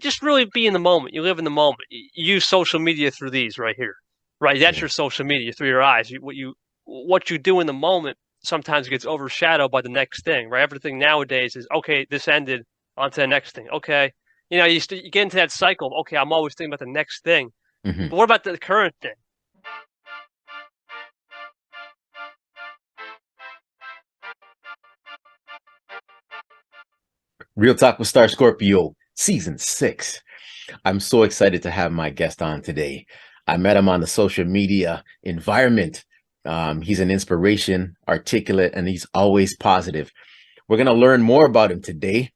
just really be in the moment. You live in the moment. You use social media through these right here, right? That's Yeah. your social media through your eyes. What you do in the moment sometimes gets overshadowed by the next thing, right? Everything nowadays is okay. This ended, on to the next thing. Okay, you get into that cycle of okay, I'm always thinking about the next thing. Hmm. But what about the current thing? Real Talk with Star Scorpio, Season 6. I'm so excited to have my guest on today. I met him on the social media environment. He's an inspiration, articulate, and he's always positive. We're going to learn more about him today.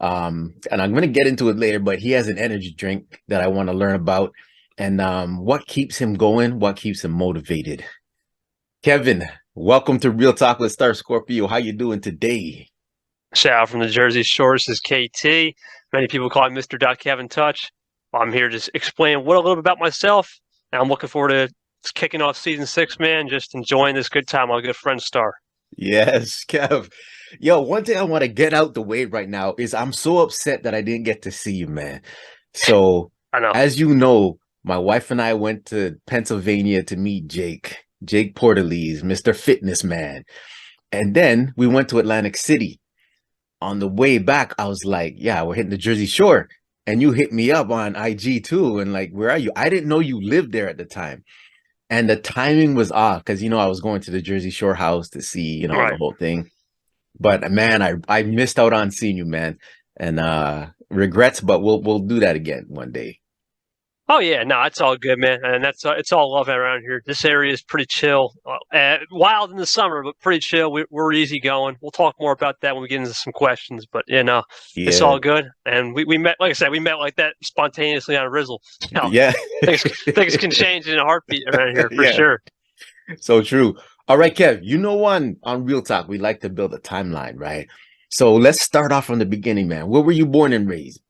And I'm going to get into it later, but he has an energy drink that I want to learn about and what keeps him going, what keeps him motivated. Kevin, welcome to Real Talk with Star Scorpio. How you doing today? Shout out from the Jersey Shore. This is KT. Many people call me Mr. Kevin Touch. I'm here just explaining what a little bit about myself, and I'm looking forward to kicking off season 6, man. Just enjoying this good time. My good friend Star. Yes, Kev. Yo, one thing I want to get out the way right now is I'm so upset that I didn't get to see you, man. So, I know. as you know, my wife and I went to Pennsylvania to meet Jake Porterlees, Mr. Fitness Man. And then we went to Atlantic City. On the way back, I was like, yeah, we're hitting the Jersey Shore. And you hit me up on IG too. And like, where are you? I didn't know you lived there at the time. And the timing was off because, I was going to the Jersey Shore house to see, the Right. whole thing. But man, I missed out on seeing you, man. And regrets, but we'll do that again one day. Oh yeah, no, it's all good, man, and that's it's all love around here. This area is pretty chill, wild in the summer, but pretty chill. We're easy going. We'll talk more about that when we get into some questions. But it's Yeah. all good. And we met, like I said, we met like that spontaneously on a Rizzle. You Yeah. things things can change in a heartbeat around here for Yeah. sure. So true. All right, Kev, on Real Talk, we like to build a timeline, right? So let's start off from the beginning, man. Where were you born and raised?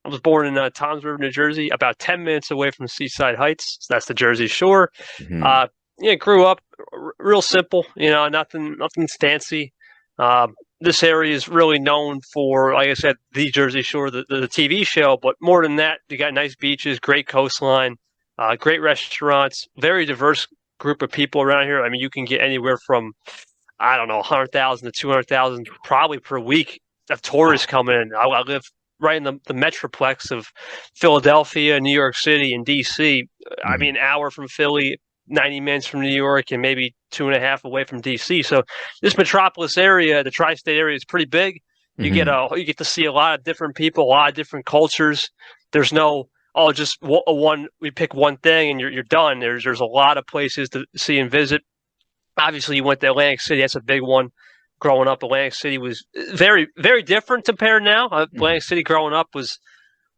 I was born in Toms River, New Jersey, about 10 minutes away from Seaside Heights. So that's the Jersey Shore. Hmm. Uh, yeah, grew up real simple. Nothing fancy. Uh, this area is really known for, like I said, the Jersey Shore, the TV show. But more than that, you got nice beaches, great coastline, great restaurants, very diverse group of people around here. I mean, you can get anywhere from I don't know, 100,000 to 200,000 probably per week of tourists Wow. coming in. I live right in the metroplex of Philadelphia, New York City, and DC. I Hmm. mean, an hour from Philly, 90 minutes from New York, and maybe two and a half away from DC. So this metropolis area, the tri-state area, is pretty big. Hmm. You get to see a lot of different people, a lot of different cultures. There's no just one. We pick one thing and you're done. There's a lot of places to see and visit. Obviously, you went to Atlantic City. That's a big one. Growing up, Atlantic City was very, very different compared now. Hmm. Atlantic City growing up was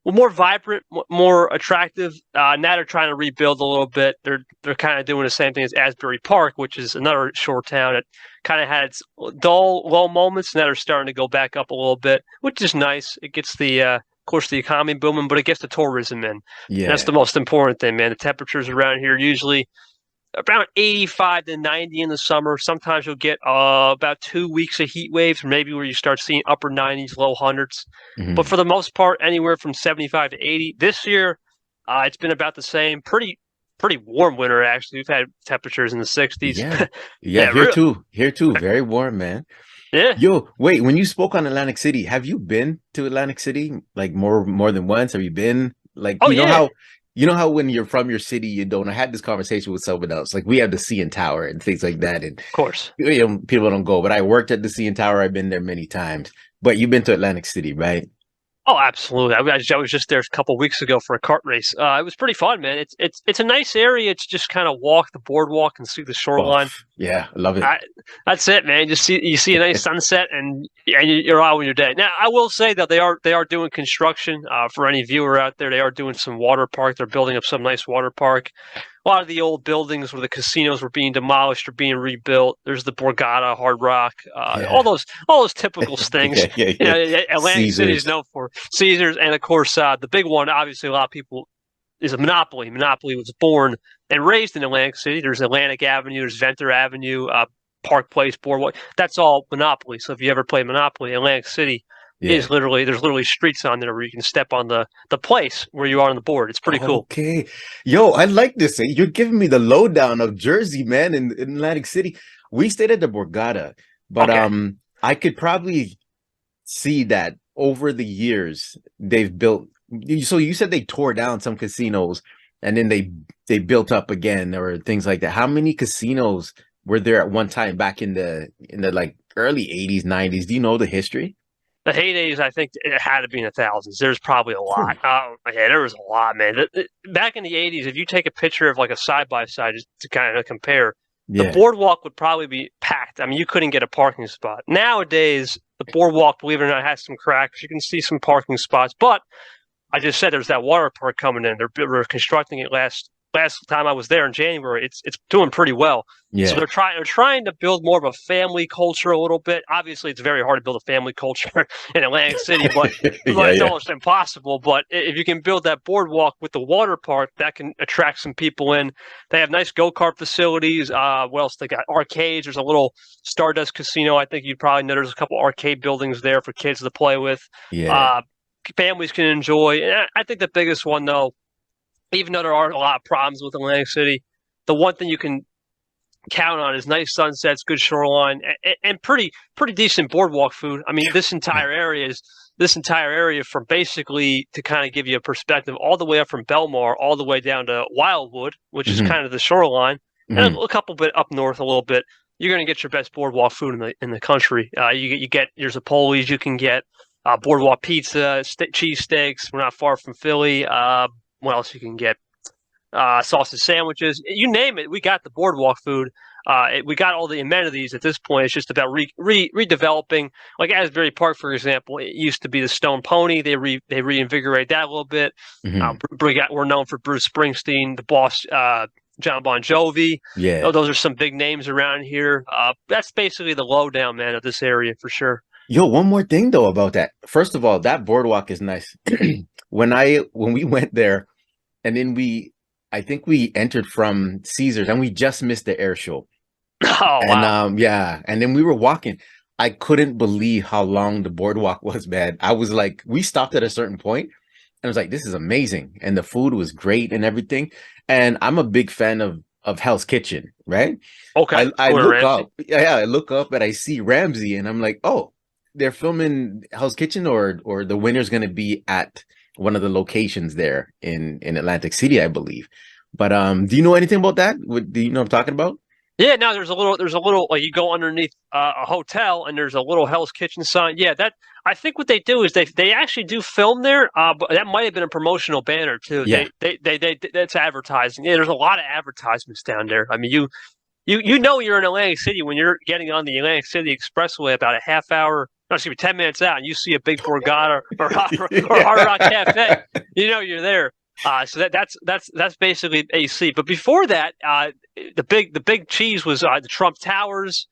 more vibrant, more attractive. Now they're trying to rebuild a little bit. They're kind of doing the same thing as Asbury Park, which is another shore town that kind of had its dull, low moments. Now they're starting to go back up a little bit, which is nice. It gets of course, the economy booming, but it gets the tourism in. And that's the Yeah. most important thing, man. The temperatures around here usually around 85 to 90 in the summer. Sometimes you'll get about 2 weeks of heat waves, maybe where you start seeing upper 90s, low hundreds. But Hmm. for the most part, anywhere from 75 to 80. This year, it's been about the same. Pretty warm winter actually. We've had temperatures in the 60s. Yeah. Yeah. Yeah, Here real. too. Here too. Very warm, man. Yeah. Yo, wait, when you spoke on Atlantic City, have you been to Atlantic City like more than once? Have you been like Oh yeah. you know how when you're from your city you don't I had this conversation with someone else. Like we have the CN Tower and things like that and Of course. people don't go, but I worked at the CN Tower. I've been there many times. But you've been to Atlantic City, right? Oh, absolutely. I was just there a couple of weeks ago for a kart race. It was pretty fun, man. It's a nice area to just kind of walk the boardwalk and see the Oh, shoreline. yeah, I love it. I, that's it, man. Just you see a nice sunset, and you're out when you're dead. Now, I will say that they are doing construction. For any viewer out there, they are doing some water park. They're building up some nice water park. A lot of the old buildings where the casinos were being demolished are being rebuilt. There's the Borgata, Hard Rock, Yeah. all those typical things. Yeah, yeah, yeah. Atlantic City is Caesars. known for Caesars, and of course, the big one. Obviously, a lot of people is a Monopoly. Monopoly was born and raised in Atlantic City. There's Atlantic Avenue, there's Venter Avenue, Park Place, Boardwalk. That's all Monopoly. So if you ever play Monopoly, Atlantic City Yeah. there's literally streets on there where you can step on the place where you are on the board. It's pretty cool. Okay. Yo, I like this. You're giving me the lowdown of Jersey, man, in Atlantic City. We stayed at the Borgata, but Okay. I could probably see that over the years they've built. So you said they tore down some casinos and then they built up again or things like that. How many casinos were there at one time back in the like early 80s, 90s? Do you know the history? The heydays, I think it had to be in the thousands. There's probably a lot. Ooh, Yeah, there was a lot, man. Back in the '80s, if you take a picture of like a side by side just to kind of compare, the yeah. boardwalk would probably be packed. I mean, you couldn't get a parking spot. Nowadays, the boardwalk, believe it or not, has some cracks. You can see some parking spots, but I just said there's that water park coming in. They're constructing it last time I was there in January. It's doing pretty well. So Yeah. they're trying to build more of a family culture a little bit. Obviously, it's very hard to build a family culture in Atlantic City, but Yeah, it's yeah. almost impossible. But if you can build that boardwalk with the water park, that can attract some people in. They have nice go-kart facilities. What else? They got arcades. There's a little Stardust Casino. I think you probably know there's a couple arcade buildings there for kids to play with. Yeah. Uh, Families can enjoy. And I think the biggest one, though, even though there are a lot of problems with Atlantic City, the one thing you can count on is nice sunsets, good shoreline, and pretty decent boardwalk food. I mean, this entire area from basically to kind of give you a perspective, all the way up from Belmar, all the way down to Wildwood, which is Hmm. kind of the shoreline, and Hmm. a couple bit up north a little bit. You're going to get your best boardwalk food in the country. You get your Zappoli's, you can get boardwalk pizza, cheese steaks. We're not far from Philly. What else you can get? Sausage sandwiches, you name it. We got the boardwalk food. We got all the amenities at this point. It's just about redeveloping. Like Asbury Park, for example, it used to be the Stone Pony. They reinvigorate that a little bit. Hmm. We're known for Bruce Springsteen, the boss, John Bon Jovi. Yeah. Oh, those are some big names around here. That's basically the lowdown, man, of this area for sure. Yo, one more thing though about that. First of all, that boardwalk is nice. When we went there, and then I think we entered from Caesars, and we just missed the air show. Oh And wow. yeah, and then we were walking. I couldn't believe how long the boardwalk was, man. I was like, we stopped at a certain point, and I was like, this is amazing, and the food was great and everything. And I'm a big fan of Hell's Kitchen, right? Okay, I Gordon look Ramsay. up, yeah, I look up and I see Ramsey, and I'm like, oh, they're filming Hell's Kitchen, or the winner's gonna be at one of the locations there in Atlantic City, I believe. But do you know anything about that? Do you know what I'm talking about? Yeah, no, there's a little like you go underneath a hotel and there's a little Hell's Kitchen sign. Yeah, that I think what they do is they actually do film there. But that might have been a promotional banner too. Yeah, They that's advertising. Yeah, there's a lot of advertisements down there. I mean, you know you're in Atlantic City when you're getting on the Atlantic City Expressway about a half hour, no, excuse me, 10 minutes out, and you see a big Borgata or Hard Rock Cafe. You know you're there. So that's basically AC. But before that, the big cheese was the Trump Towers.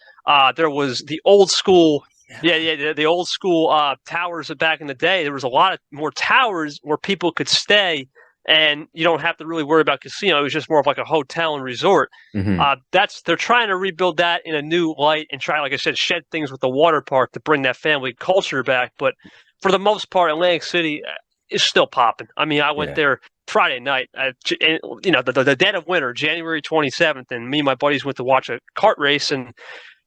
There was the old school. Yeah, the old school towers back in the day. There was a lot of more towers where people could stay, and you don't have to really worry about casino. It was just more of like a hotel and resort. hmm, That's they're trying to rebuild that in a new light and try, like I said, shed things with the water park to bring that family culture back. But for the most part, Atlantic City is still popping. I mean, I went yeah, there Friday night, and, you know, the dead of winter, January 27th, and me and my buddies went to watch a kart race, and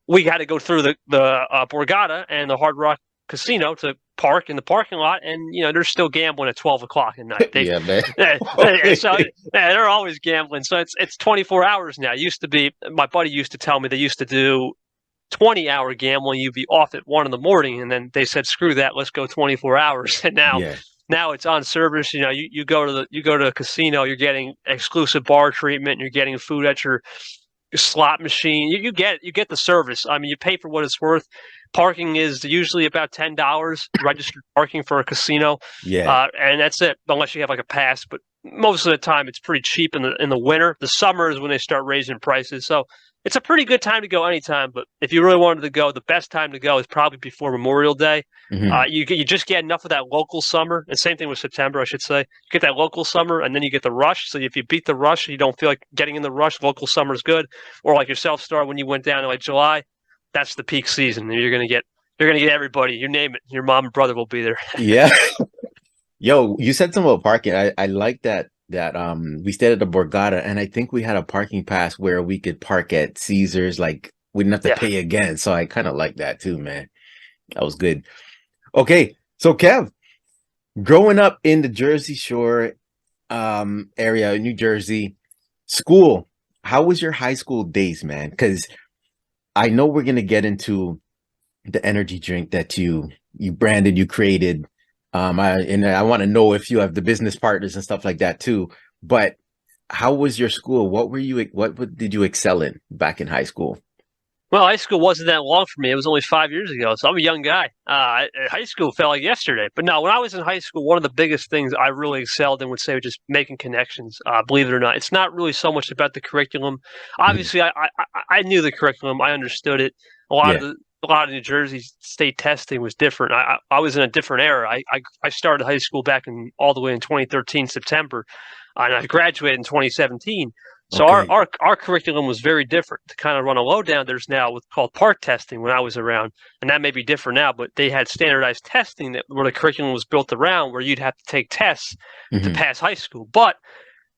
we had to go through the Borgata and the Hard Rock Casino to park in the parking lot, and you know they're still gambling at 12 o'clock at night. yeah, man. So they're always gambling. So it's 24 hours now. It used to be, my buddy used to tell me they used to do 20-hour gambling. You'd be off at 1 in the morning, and then they said, "Screw that, let's go 24 hours." And Yeah, now it's on service. You know, you go to a casino, you're getting exclusive bar treatment, you're getting food at your slot machine. You get the service. I mean, you pay for what it's worth. Parking is usually about $10 registered parking for a casino, yeah. and that's it. Unless you have like a pass, but most of the time it's pretty cheap in the winter. The summer is when they start raising prices. So it's a pretty good time to go anytime. But if you really wanted to go, the best time to go is probably before Memorial Day. Hmm. You just get enough of that local summer, and same thing with September, I should say. You get that local summer, and then you get the rush. So if you beat the rush, you don't feel like getting in the rush. Local summer is good, or like yourself, Star, when you went down in like July, that's the peak season. You're going to get You're gonna get everybody. You name it. Your mom and brother will be there. Yeah. Yo, you said something about parking. I like that we stayed at the Borgata and I think we had a parking pass where we could park at Caesars, like we didn't have to Yeah. pay again. So I kind of like that too, man. That was good. Okay, so Kev, growing up in the Jersey Shore area in New Jersey, school, how was your high school days, man? Because I know we're gonna get into the energy drink that you branded, you created. I want to know if you have the business partners and stuff like that too. But how was your school? What did you excel in back in high school? Well, high school wasn't that long for me. It was only 5 years ago, so I'm a young guy. High school felt like yesterday. But no, when I was in high school, one of the biggest things I really excelled in would say was just making connections. Believe it or not, it's not really so much about the curriculum. Mhm. Obviously, I knew the curriculum. I understood it. A lot of Yeah. the a lot of New Jersey state testing was different. I was in a different era. I started high school back in all the way in 2013 September, and I graduated in 2017. So Okay. our curriculum was very different. To kind of run a lowdown, there's now what's called part testing when I was around, and that may be different now, but they had standardized testing that where the curriculum was built around where you'd have to take tests to Hmm. pass high school. But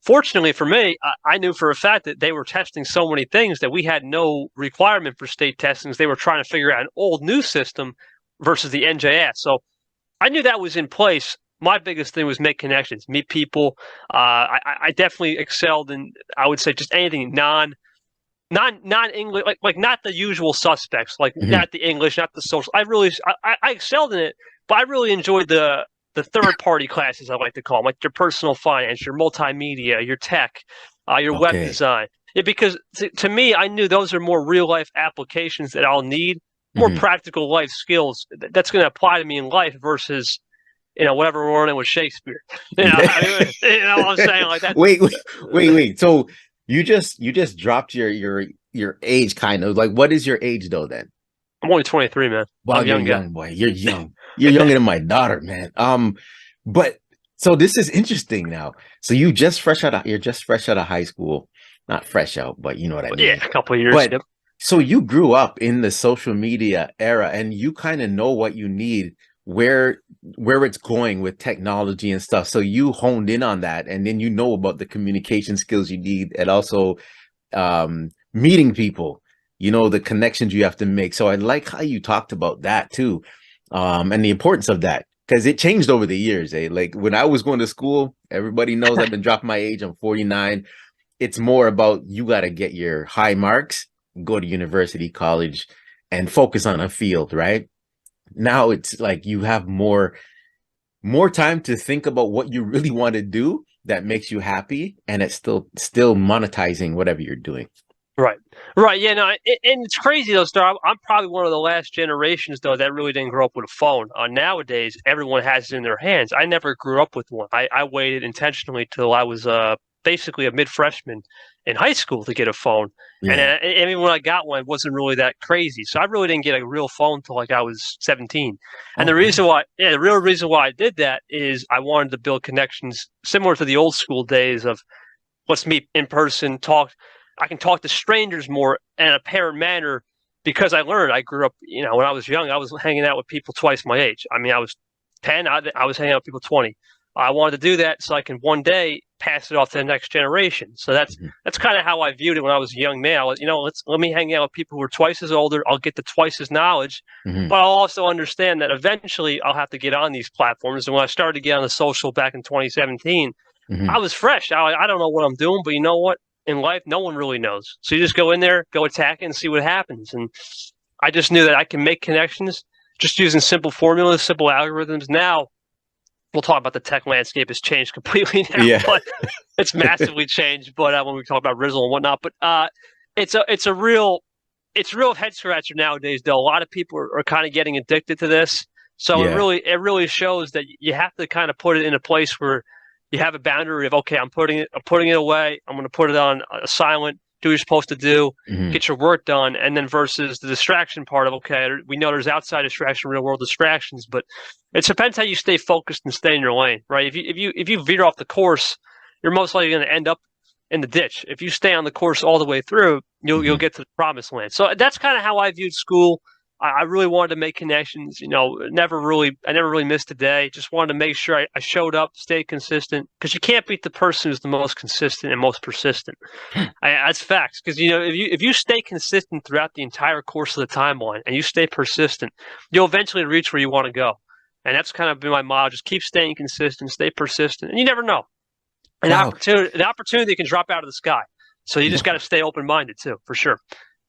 fortunately for me, I knew for a fact that they were testing so many things that we had no requirement for state testings. They were trying to figure out an old new system versus the NJS. So I knew that was in place. My biggest thing was make connections, meet people. I definitely excelled in, I would say, just anything non English, like not the usual suspects, like Hmm. not the English, not the social. I excelled in it, but I really enjoyed the third party classes, I like to call them, like your personal finance, your multimedia, your tech, your web Okay. design. Yeah, because to me, I knew those are more real life applications that I'll need, more Hmm. practical life skills that's going to apply to me in life versus whatever we're learning with Shakespeare. I mean, you know what I'm saying? Like that. Wait. So you just dropped your age kind of like what is your age though then? I'm only 23, man. Wow, I'm a you're young guy. young, boy. You're young. You're younger than my daughter, man. But so this is interesting now. So you're just fresh out of high school. Not fresh out, but you know what I But yeah, mean. a couple of years. But Yep. so you grew up in the social media era and you kind of know what you need, where it's going with technology and stuff. So you honed in on that and then you know about the communication skills you need and also meeting people, you know, the connections you have to make. So I like how you talked about that too, and the importance of that because it changed over the years. Like when I was going to school, everybody knows I've been dropping my age. I'm 49. It's more about you got to get your high marks, go to university, college, and focus on a field, right? Now it's like you have more time to think about what you really want to do that makes you happy and it's still monetizing whatever you're doing. Right. Right. Yeah. No. And it's crazy though, Star. I'm probably one of the last generations though that really didn't grow up with a phone. Nowadays, everyone has it in their hands. I never grew up with one. I waited intentionally till I was basically a mid freshman in high school to get a phone. And Yeah. I mean, when I got one, it wasn't really that crazy. So I really didn't get a real phone till like I was 17. And Oh, really? the real reason why I did that is I wanted to build connections similar to the old school days of let's meet in person, talk. I can talk to strangers more in a parent manner because I learned. I grew up, when I was young, I was hanging out with people twice my age. I mean, I was 10, I was hanging out with people 20. I wanted to do that so I can one day pass it off to the next generation. So Mhm. that's kind of how I viewed it when I was a young man. I was, let me hang out with people who are twice as older. I'll get the twice as knowledge, Mhm. but I'll also understand that eventually I'll have to get on these platforms. And when I started to get on the social back in 2017, I Mhm. was fresh. I don't know what I'm doing, but you know what? In life, no one really knows. So you just go in there, go attack it, and see what happens. And I just knew that I can make connections just using simple formulas, simple algorithms. Now we'll talk about the tech landscape has changed completely now, Yeah. but it's massively changed. But when we talk about Rizzle and whatnot, but it's a real head scratcher nowadays. Though a lot of people are kind of getting addicted to this, so Yeah. it really shows that you have to kind of put it in a place where you have a boundary of okay, I'm putting it away. I'm going to put it on a silent. Do what you're supposed to do. Mhm. Get your work done, and then versus the distraction part of okay, we know there's outside distraction, real world distractions, but it depends how you stay focused and stay in your lane, right? If you veer off the course, you're most likely going to end up in the ditch. If you stay on the course all the way through, you'll Mhm. get to the promised land. So that's kind of how I viewed school. I really wanted to make connections. I never really missed a day. Just wanted to make sure I showed up, stayed consistent, because you can't beat the person who's the most consistent and most persistent. That's facts. Because if you stay consistent throughout the entire course of the timeline and you stay persistent, you'll eventually reach where you want to go. And that's kind of been my motto: just keep staying consistent, stay persistent, and you never know. Wow. The opportunity can drop out of the sky. So you just got to stay open minded too, for sure.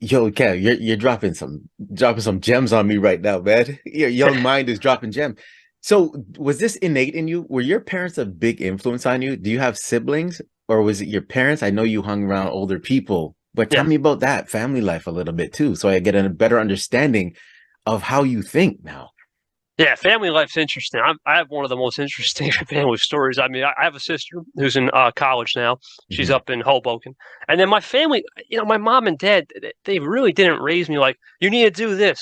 Yo, Kev, you're dropping some gems on me right now, man. Your young mind is dropping gems. So was this innate in you? Were your parents a big influence on you? Do you have siblings, or was it your parents? I know you hung around older people, but tell Yeah. me about that family life a little bit too, so I get a better understanding of how you think now. Yeah, family life's interesting. I have one of the most interesting family stories. I mean, I have a sister who's in college now. She's Hmm. up in Hoboken. And then my family, my mom and dad, they really didn't raise me like, you need to do this.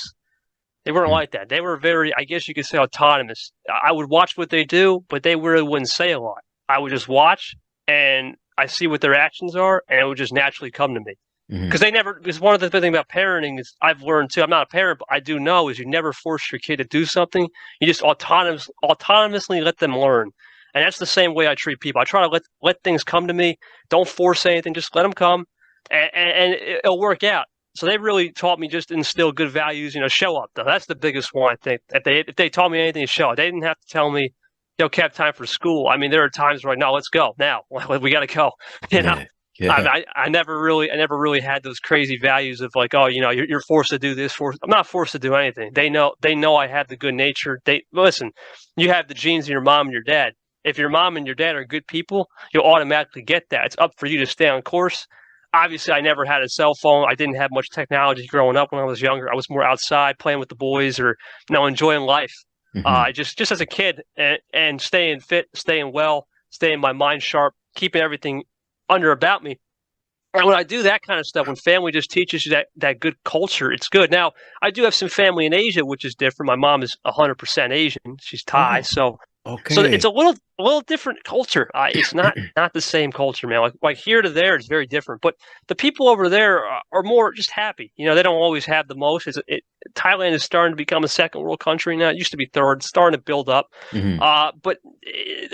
They weren't like that. They were very, I guess you could say, autonomous. I would watch what they do, but they really wouldn't say a lot. I would just watch and I see what their actions are, and it would just naturally come to me. Hmm. Because they never, because one of the things about parenting is I've learned too, I'm not a parent, but I do know is you never force your kid to do something. You just autonomously let them learn. And that's the same way I treat people. I try to let things come to me. Don't force anything. Just let them come, and it'll work out. So they really taught me just to instill good values. Show up though. That's the biggest one I think. If they taught me anything, to show up. They didn't have to tell me, Kev, time for school. I mean, there are times where no, let's go now. We got to go. You know. Yeah, I, yeah, mean, I never really had those crazy values of like, oh, you're forced to do this. I'm not forced to do anything. They know I have the good nature. They listen. You have the genes in your mom and your dad. If your mom and your dad are good people, you'll automatically get that. It's up for you to stay on course. Obviously, I never had a cell phone. I didn't have much technology growing up when I was younger. I was more outside playing with the boys or enjoying life. hmm, Just as a kid and staying fit, staying well, staying my mind sharp, keeping everything under about me. And when I do that kind of stuff, when family just teaches you that good culture, it's good. Now, I do have some family in Asia, which is different. My mom is 100% Asian. She's Thai, Oh, so it's okay. a little different culture. It's not the same culture, man. Like here to there, it's very different. But the people over there are more just happy. They don't always have the most. Thailand is starting to become a second world country now. It used to be third, starting to build up. Hmm. But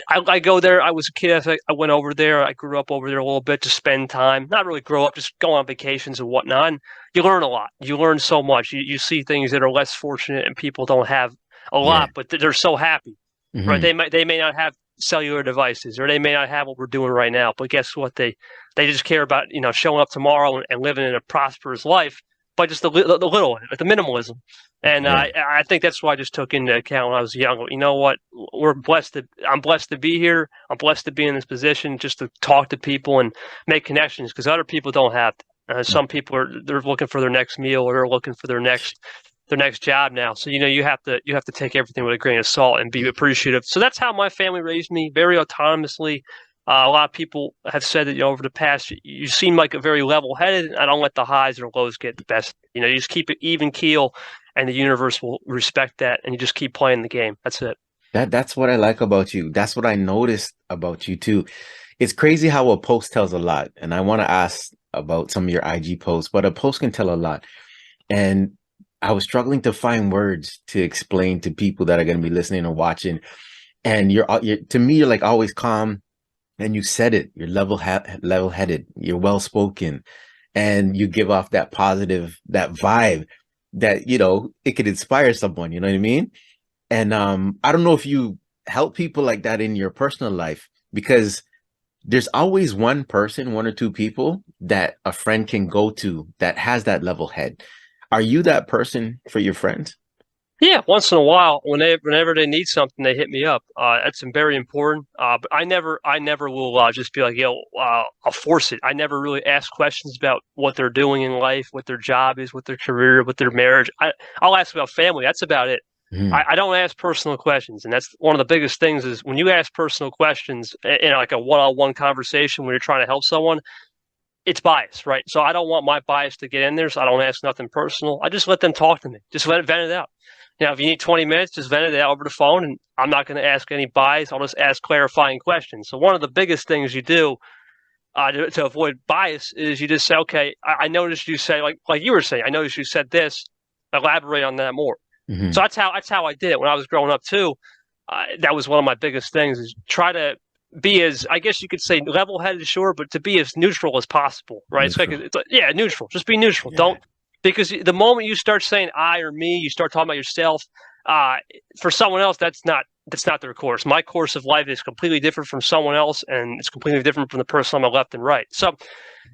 I go there. I was a kid. I went over there. I grew up over there a little bit to spend time. Not really grow up, just go on vacations and whatnot. And you learn a lot. You learn so much. You see things that are less fortunate and people don't have a Yeah. lot, but they're so happy, right? Hmm. They may not have cellular devices or they may not have what we're doing right now, but guess what? They just care about showing up tomorrow and living in a prosperous life, but just the little, the minimalism. And Yeah. I think that's what I just took into account when I was young. You know what? I'm blessed to be here. I'm blessed to be in this position just to talk to people and make connections because other people don't have. Some people they're looking for their next meal or they're looking for their next job now. So you have to take everything with a grain of salt and be appreciative. So that's how my family raised me, very autonomously. A lot of people have said that over the past, you seem like a very level-headed. I don't let the highs or lows get the best. You just keep it even keel, and the universe will respect that, and you just keep playing the game. That's it. That's what I like about you. That's what I noticed about you too. It's crazy how a post tells a lot. And I want to ask about some of your IG posts, but a post can tell a lot. And I was struggling to find words to explain to people that are going to be listening and watching. And you're to me, you're like always calm, and you said it. You're level headed. You're well spoken, and you give off that positive, that vibe that it could inspire someone. You know what I mean? And I don't know if you help people like that in your personal life, because there's always one person, one or two people that a friend can go to that has that level head. Are you that person for your friends? Yeah, once in a while, whenever they need something, they hit me up. That's very important. But I never will just be like, I'll force it. I never really ask questions about what they're doing in life, what their job is, what their career, what their marriage. I'll ask about family. That's about it. Mm, I don't ask personal questions, and that's one of the biggest things is when you ask personal questions in like a one-on-one conversation when you're trying to help someone, it's bias, right? So I don't want my bias to get in there, so I don't ask nothing personal. I just let them talk to me. Just let it vent it out. If you need 20 minutes, just vent it out over the phone, and I'm not going to ask any bias. I'll just ask clarifying questions. So one of the biggest things you do to avoid bias is you just say, okay, I noticed you say like you were saying. I noticed you said this. elaborate on that more. So Hmm. that's how I did it when I was growing up too. That was one of my biggest things is try to be as, I guess you could say, level-headed, sure, but to be as neutral as possible, right? Neutral. It's like, yeah, neutral. Just be neutral. Yeah. Don't, because the moment you start saying I or me, you start talking about yourself. Uh, for someone else, that's not their course. My course of life is completely different from someone else, and it's completely different from the person on my left and right. So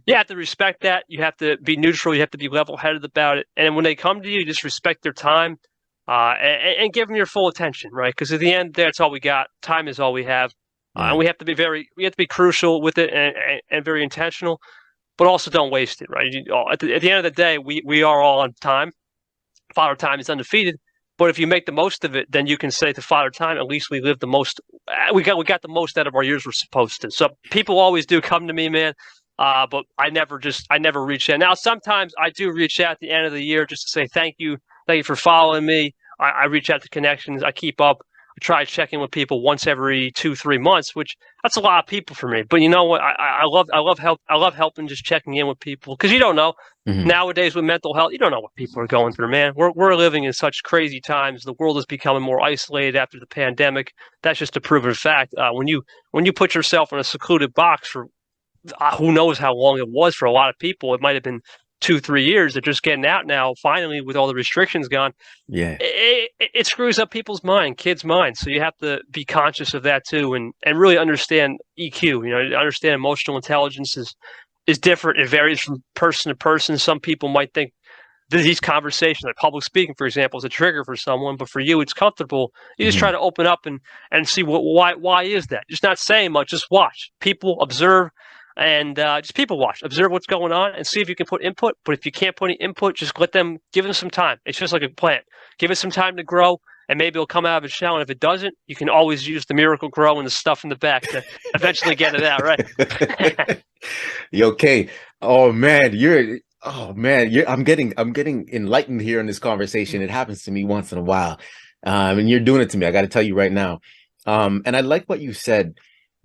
you have to respect that. You have to be neutral. You have to be level-headed about it. And when they come to you, just respect their time, and give them your full attention, right? Because at the end, that's all we got. Time is all we have, and Yeah. we have to be crucial with it and very intentional, but also don't waste it, right? At the end of the day, we are all on time. Father Time is undefeated. But if you make the most of it, then you can say to Father Time, at least we lived the most. We got the most out of our years we're supposed to. So people always do come to me, man. But I never reach out. Now sometimes I do reach out at the end of the year just to say thank you for following me. I reach out to connections. I keep up. I try checking with people once every 2 3 months, which that's a lot of people for me. But you know what? I love helping, just checking in with people because you don't know Hmm. nowadays with mental health, you don't know what people are going through, man. We're living in such crazy times. The world is becoming more isolated after the pandemic. That's just a proven fact. When you put yourself in a secluded box for who knows how long it was for a lot of people, it might have been 2 3 years. They're just getting out now, finally, with all the restrictions gone. Yeah. It screws up people's mind, kids' minds. So you have to be conscious of that too, and really understand EQ. You know, understand emotional intelligence is different. It varies from person to person. Some people might think these conversations, like public speaking, for example, is a trigger for someone, but for you, it's comfortable. You just try Hmm. to open up and see why is that? Just not saying much, just watch people, observe, and just people watch, observe what's going on, and see if you can put input. But if you can't put any input, just give them some time. It's just like a plant. Give it some time to grow, and maybe it'll come out of its shell. And if it doesn't, you can always use the miracle grow and the stuff in the back to eventually get it out, right? You okay? Oh man, you're I'm getting enlightened here in this conversation. It happens to me once in a while. And you're doing it to me. I got to tell you right now. And I like what you said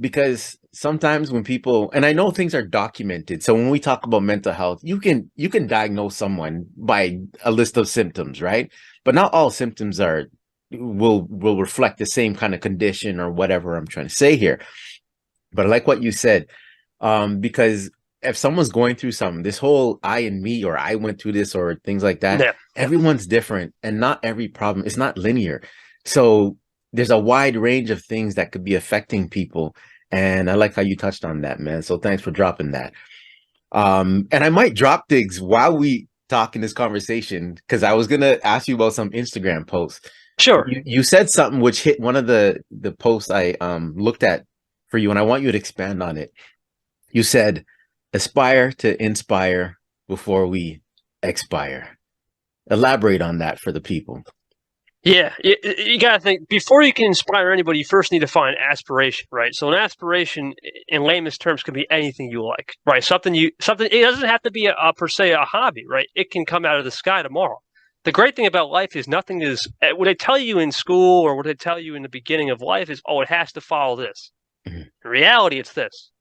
because sometimes when people, and I know things are documented. So when we talk about mental health, you can diagnose someone by a list of symptoms, right? But not all symptoms are will reflect the same kind of condition or whatever I'm trying to say here. But I like what you said, because if someone's going through something, this whole I and me, or I went through this, or things like that, Yeah, yeah, everyone's different, and not every problem is not linear. So there's a wide range of things that could be affecting people, and I like how you touched on that, man. So thanks for dropping that. And I might drop things while we talk in this conversation because I was gonna ask you about some Instagram posts. sure. You said something which hit one of the posts I looked at for you, and I want you to expand on it. You said, aspire to inspire before we expire. Elaborate on that for the people. Yeah, you got to think before you can inspire anybody. You first need to find aspiration, right? So an aspiration, in layman's terms, can be anything you like, right? Something. It doesn't have to be per se a hobby, right? It can come out of the sky tomorrow. The great thing about life is nothing is what they tell you in school or what they tell you in the beginning of life is, oh, it has to follow this. Mhm. In reality, it's this.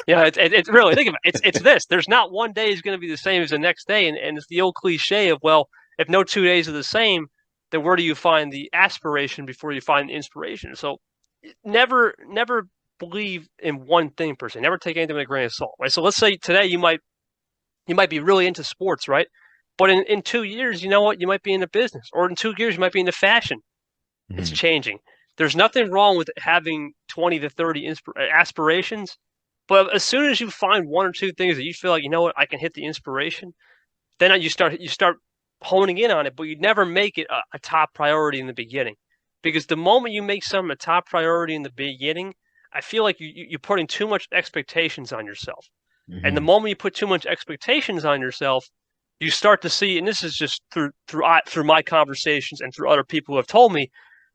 Yeah, it's really think of it. It's this. There's not one day is going to be the same as the next day, and it's the old cliche of, well, if no 2 days are the same, then where do you find the aspiration before you find the inspiration? So never believe in one thing per se. Never take anything with a grain of salt, right? So let's say today you might be really into sports, right? But in 2 years, you know what? You might be into business, or in 2 years, you might be into fashion. It's Mhm. changing. There's nothing wrong with having 20 to 30 aspirations, but as soon as you find one or two things that you feel like, you know what, I can hit the inspiration, then you start honing in on it, but you never make it a top priority in the beginning. Because the moment you make something a top priority in the beginning, I feel like you're putting too much expectations on yourself. And the Mhm. moment you put too much expectations on yourself, you start to see, and this is just through my conversations and through other people who have told me,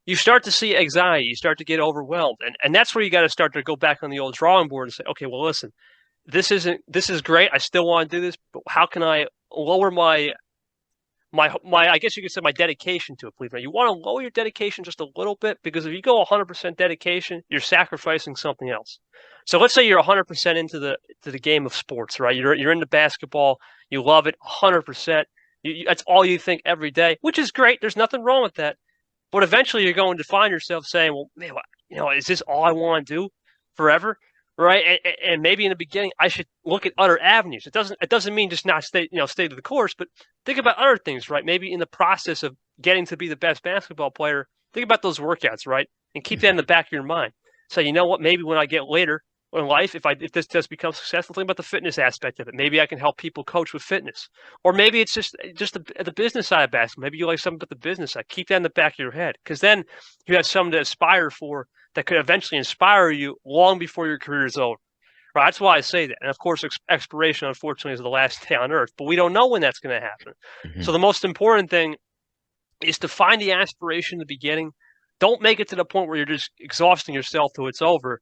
you start to see anxiety, you start to get overwhelmed, and that's where you got to start to go back on the old drawing board and say, okay, well, listen, this is great. I still want to do this, but how can I lower my I guess you could say my dedication to it, believe me. You want to lower your dedication just a little bit because if you go 100% dedication, you're sacrificing something else. So let's say you're 100% into the game of sports, right? You're into basketball, you love it 100%. That's all you think every day, which is great. There's nothing wrong with that. But eventually, you're going to find yourself saying, "Well, man, is this all I want to do forever?" Right? And maybe in the beginning, I should look at other avenues. It doesn't mean just not stay to the course, but think about other things, right? Maybe in the process of getting to be the best basketball player, think about those workouts, right? And keep that in the back of your mind. So you know what? Maybe when I get later in life, if this does become successful, think about the fitness aspect of it. Maybe I can help people coach with fitness, or maybe it's just the business side of basketball. Maybe you like something about the business side. Keep that in the back of your head, because then you have something to aspire for that could eventually inspire you long before your career is over. Right? That's why I say that. And of course, expiration, unfortunately, is the last day on earth, but we don't know when that's going to happen. So Mhm. the most important thing is to find the aspiration in the beginning. Don't make it to the point where you're just exhausting yourself till it's over.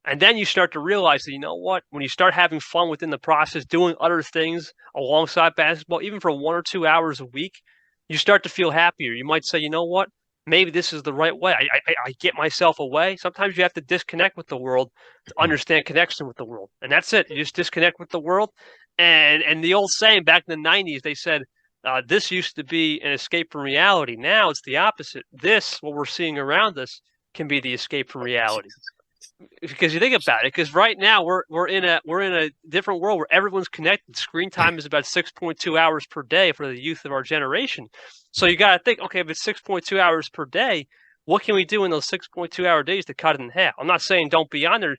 And then you start to realize that, you know what, when you start having fun within the process, doing other things alongside basketball, even for 1 or 2 hours a week, you start to feel happier. You might say, you know what, maybe this is the right way. I get myself away. Sometimes you have to disconnect with the world to understand connection with the world. And that's it. You just disconnect with the world. And the old saying back in the 90s, they said, this used to be an escape from reality. Now it's the opposite. This, what we're seeing around us, can be the escape from reality. Because you think about it, because right now we're in a different world where everyone's connected. Screen time is about 6.2 hours per day for the youth of our generation. So you got to think, okay, if it's 6.2 hours per day, what can we do in those 6.2 hour days to cut it in half? I'm not saying don't be on there,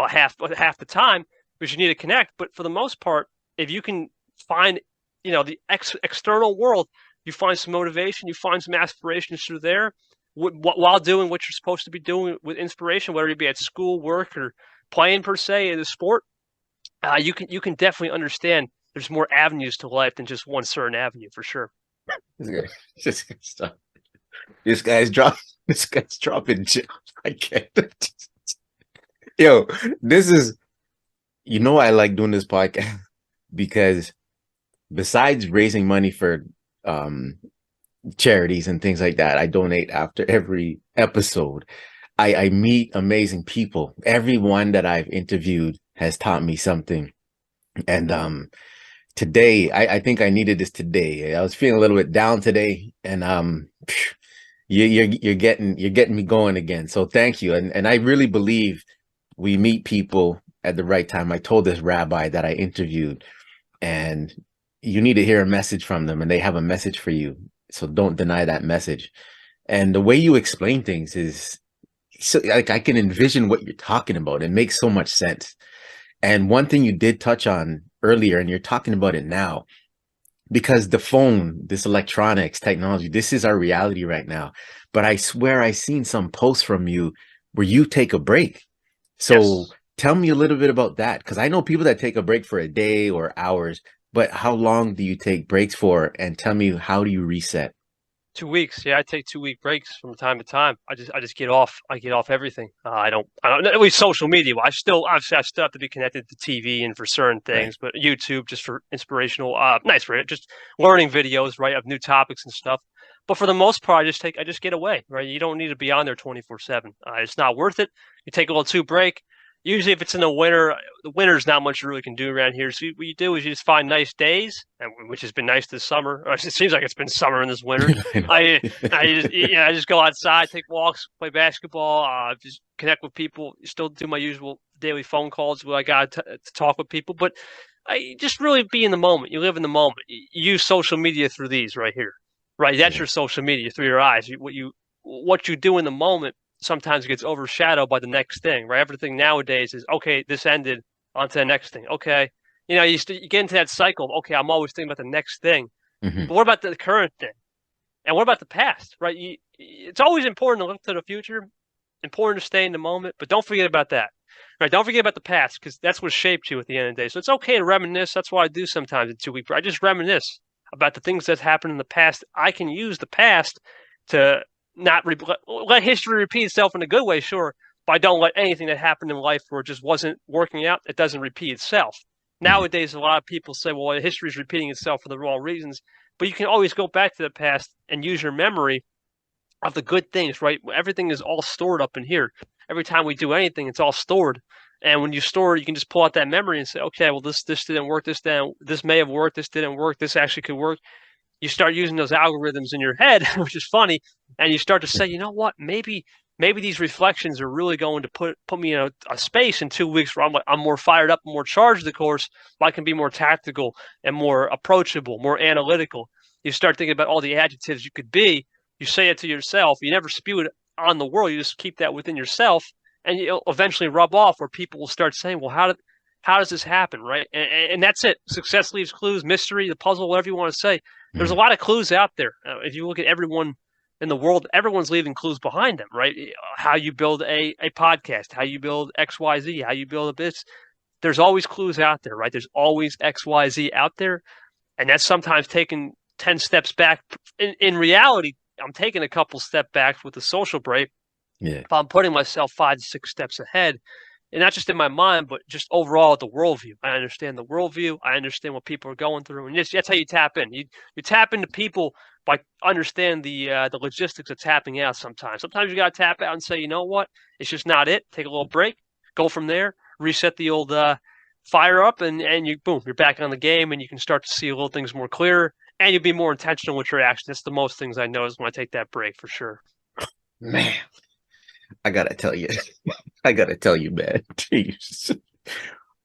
half the time, because you need to connect. But for the most part, if you can find, the external world, you find some motivation, you find some aspirations through there, while doing what you're supposed to be doing with inspiration, whether it be at school, work, or playing per se in a sport. You can definitely understand there's more avenues to life than just one certain avenue for sure. This guy, this guy's stop. This guy's drop. This guy's dropping gems. I can't. Yo, this is. I like doing this podcast because besides raising money for um charities and things like that, I donate after every episode. I meet amazing people. Everyone that I've interviewed has taught me something. And today, I think I needed this today. I was feeling a little bit down today, and you're getting me going again. So thank you. And I really believe we meet people at the right time. I told this rabbi that I interviewed, and you need to hear a message from them, and they have a message for you. So don't deny that message. And the way you explain things is so like I can envision what you're talking about. It makes so much sense. And one thing you did touch on earlier, and you're talking about it now, because the phone, this electronics technology, this is our reality right now. But I swear I seen some posts from you where you take a break. So Yes. tell me a little bit about that, because I know people that take a break for a day or hours, but how long do you take breaks for? And tell me, how do you reset? 2 weeks. Yeah, I take 2 week breaks from time to time. I just get off. I get off everything. I don't at least social media. I still have to be connected to TV and for certain Right. things, but YouTube just for inspirational, nice for it, just learning videos, right, of new topics and stuff. But for the most part, I just get away, right? You don't need to be on there 24/7. It's not worth it. You take a little two break. Usually, if it's in the winter's not much you really can do around here. So what you do is you just find nice days, which has been nice this summer. Or it seems like it's been summer in this winter. I know. I I just go outside, take walks, play basketball, just connect with people. Still do my usual daily phone calls where I got to talk with people, but I just really be in the moment. You live in the moment. You use social media through these right here, right? That's Yeah. your social media through your eyes. What you do in the moment sometimes gets overshadowed by the next thing, right? Everything nowadays is okay. This ended, on to the next thing. Okay, you get into that cycle of okay, I'm always thinking about the next thing, Hmm. but what about the current thing? And what about the past, right? It's always important to look to the future, important to stay in the moment, but don't forget about that, right? Don't forget about the past because that's what shaped you at the end of the day. So it's okay to reminisce. That's what I do sometimes in 2 weeks. I just reminisce about the things that happened in the past. I can use the past to not let history repeat itself in a good way, sure, but I don't let anything that happened in life where it just wasn't working out, it doesn't repeat itself. Hmm. Nowadays, a lot of people say, well, history is repeating itself for the wrong reasons. But you can always go back to the past and use your memory of the good things, right? Everything is all stored up in here. Every time we do anything, it's all stored. And when you store it, you can just pull out that memory and say, okay, well, this didn't work. This may have worked. This didn't work. This actually could work. you start using those algorithms in your head, which is funny, and you start to say, you know what, maybe these reflections are really going to put me in a space in 2 weeks where I'm more fired up, more charged, of course, but I can be more tactical and more approachable, more analytical. You start thinking about all the adjectives you could be. You say it to yourself. You never spew it on the world. You just keep that within yourself, and you'll eventually rub off where people will start saying, well, how does this happen, right? And that's it. Success leaves clues, mystery, the puzzle, whatever you want to say. There's a Mm. lot of clues out there. If you look at everyone in the world, everyone's leaving clues behind them, right? How you build a podcast, how you build XYZ, how you build a business. There's always clues out there, right? There's always XYZ out there. And that's sometimes taking 10 steps back. In reality, I'm taking a couple step backs with the social break. Yeah. If I'm putting myself 5 to 6 steps ahead, and not just in my mind, but just overall at the worldview. I understand the worldview. I understand what people are going through, and that's how you tap in. You tap into people by understanding the logistics of tapping out. Sometimes you got to tap out and say, you know what, it's just not it. Take a little break, go from there, reset the old fire up, and you boom, you're back on the game, and you can start to see little things more clearer, and you'll be more intentional with your actions. That's the most things I notice when I take that break for sure. Man, I gotta tell you, I gotta tell you, man. Jeez.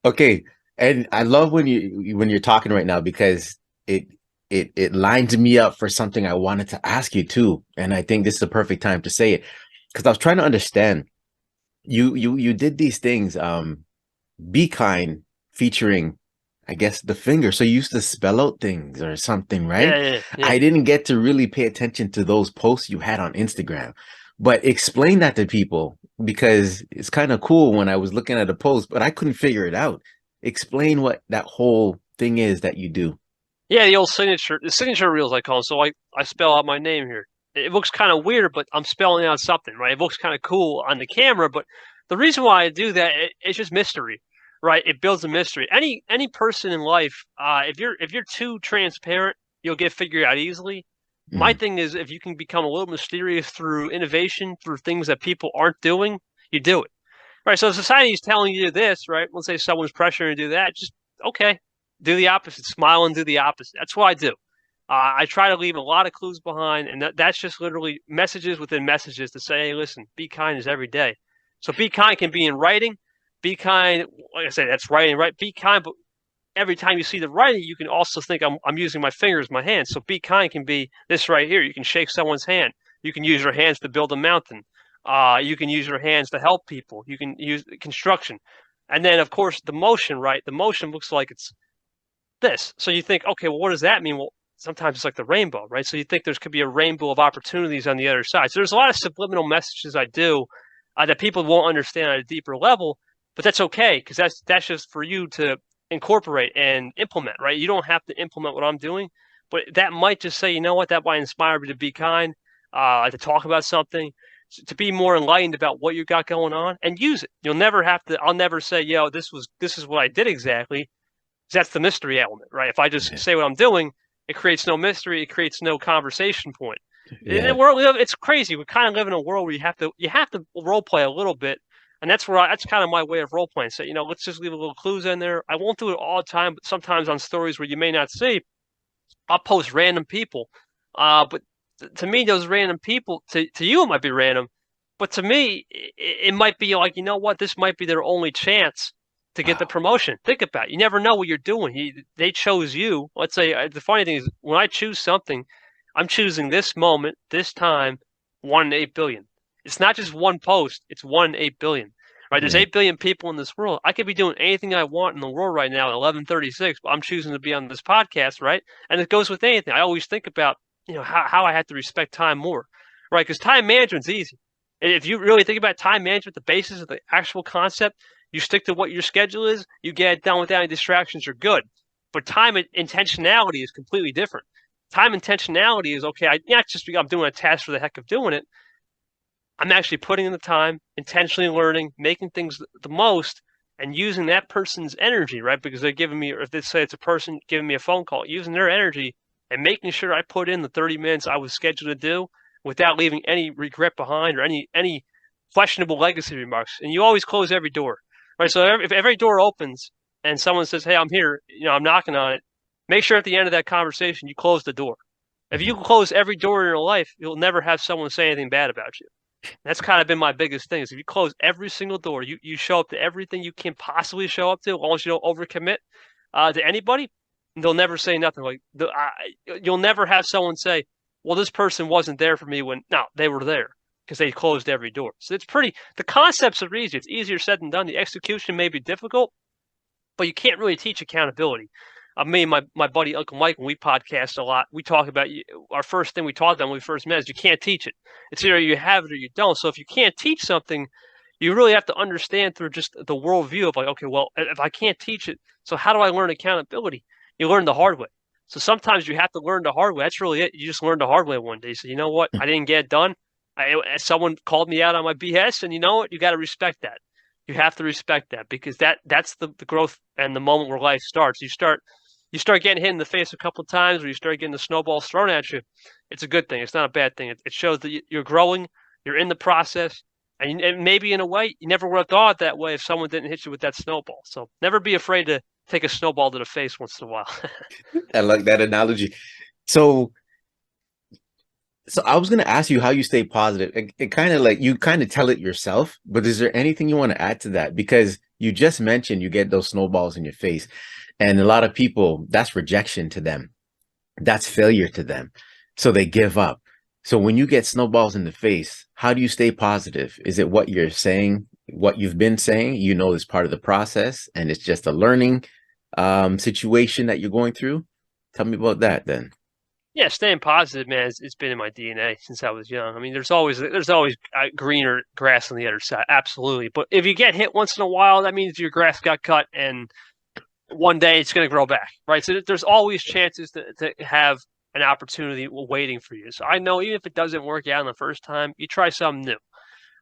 Okay, and I love when you're talking right now because it lines me up for something I wanted to ask you too, and I think this is the perfect time to say it because I was trying to understand. You did these things, be kind, featuring, I guess, the finger. So you used to spell out things or something, right? Yeah. I didn't get to really pay attention to those posts you had on Instagram, but explain that to people because it's kind of cool when I was looking at a post, but I couldn't figure it out. Explain what that whole thing is that you do. Yeah, the signature reels I call them. So I spell out my name here. It looks kind of weird, but I'm spelling out something, right? It looks kind of cool on the camera, but the reason why I do that, it's just mystery, right? It builds a mystery. Any person in life, if you're too transparent, you'll get figured out easily. My Mhm. thing is if you can become a little mysterious through innovation, through things that people aren't doing, you do it. Right. So society is telling you this, right? Let's say someone's pressuring you to do that. Just okay, do the opposite. Smile and do the opposite. That's what I do. I try to leave a lot of clues behind, and that's just literally messages within messages to say, hey, listen, be kind is every day. So be kind can be in writing. Be kind, like I said, that's writing, right? Be kind, but every time you see the writing, you can also think I'm using my fingers, my hands. So be kind can be this right here. You can shake someone's hand. You can use your hands to build a mountain. You can use your hands to help people. You can use construction. And then, of course, the motion, right? The motion looks like it's this. So you think, okay, well, what does that mean? Well, sometimes it's like the rainbow, right? So you think there's could be a rainbow of opportunities on the other side. So there's a lot of subliminal messages I do that people won't understand at a deeper level, but that's okay because that's just for you to incorporate and implement, right? You don't have to implement what I'm doing, but that might just say, you know what, that might inspire me to be kind, to talk about something, to be more enlightened about what you got going on, and use it. You'll never have to. I'll never say, yo, this is what I did exactly. That's the mystery element, right? If I just Yeah. say what I'm doing, it creates no mystery. It creates no conversation point. In the Yeah. world, it's crazy. We kind of live in a world where you have to role play a little bit, and that's kind of my way of role playing. So let's just leave a little clues in there. I won't do it all the time, but sometimes on stories where you may not see, I'll post random people. But to me, those random people, to you, it might be random, but to me, it might be like, you know what, this might be their only chance to get the Wow. promotion. Think about it. You never know what you're doing. They chose you. Let's say the funny thing is when I choose something, I'm choosing this moment, this time, 1 in 8 billion. It's not just one post, it's 1 in 8 billion. Right? There's Yeah. 8 billion people in this world. I could be doing anything I want in the world right now at 11:36, but I'm choosing to be on this podcast, right? And it goes with anything. I always think about, how I have to respect time more, right? Because time management's easy. And if you really think about time management, the basis of the actual concept, you stick to what your schedule is, you get it done without any distractions, you're good. But time intentionality is completely different. Time intentionality is okay. Not just I'm doing a task for the heck of doing it. I'm actually putting in the time, intentionally learning, making things the most, and using that person's energy, right? Because they're giving me, or if they say it's a person giving me a phone call, using their energy and making sure I put in the 30 minutes I was scheduled to do without leaving any regret behind or any questionable legacy remarks. And you always close every door, right? So if every door opens and someone says, "Hey, I'm here," I'm knocking on it. Make sure at the end of that conversation you close the door, If you close every door in your life, you'll never have someone say anything bad about you. That's kind of been my biggest thing is if you close every single door, you show up to everything you can possibly show up to, as long as you don't overcommit to anybody, they'll never say nothing. You'll never have someone say, well, this person wasn't there for me when, no, they were there because they closed every door. So the concepts are easy. It's easier said than done. The execution may be difficult, but you can't really teach accountability. Me and my buddy Uncle Mike, when we podcast a lot, we talk about our first thing we talked about when we first met is you can't teach it. It's either you have it or you don't. So if you can't teach something, you really have to understand through just the worldview of like, okay, well, if I can't teach it, so how do I learn accountability? You learn the hard way. So sometimes you have to learn the hard way. That's really it. You just learn the hard way one day. So you know what? I didn't get it done. Someone called me out on my BS, and you know what? You got to respect that. You have to respect that because that's the growth and the moment where life starts. You start getting hit in the face a couple of times, or you start getting the snowballs thrown at you. It's a good thing. It's not a bad thing. It shows that you're growing. You're in the process, and maybe in a way you never would have thought that way if someone didn't hit you with that snowball. So never be afraid to take a snowball to the face once in a while. I like that analogy. So, so I was going to ask you how you stay positive. It kind of like you kind of tell it yourself, but is there anything you want to add to that? Because you just mentioned you get those snowballs in your face, and a lot of people, that's rejection to them. That's failure to them. So they give up. So when you get snowballs in the face, how do you stay positive? Is it what you're saying, what you've been saying, you know, is part of the process and it's just a learning situation that you're going through? Tell me about that then. Yeah, staying positive, man. It's been in my DNA since I was young. I mean, there's always greener grass on the other side, absolutely. But if you get hit once in a while, that means your grass got cut, and one day it's going to grow back, right? So there's always chances to have an opportunity waiting for you. So I know even if it doesn't work out in the first time, you try something new,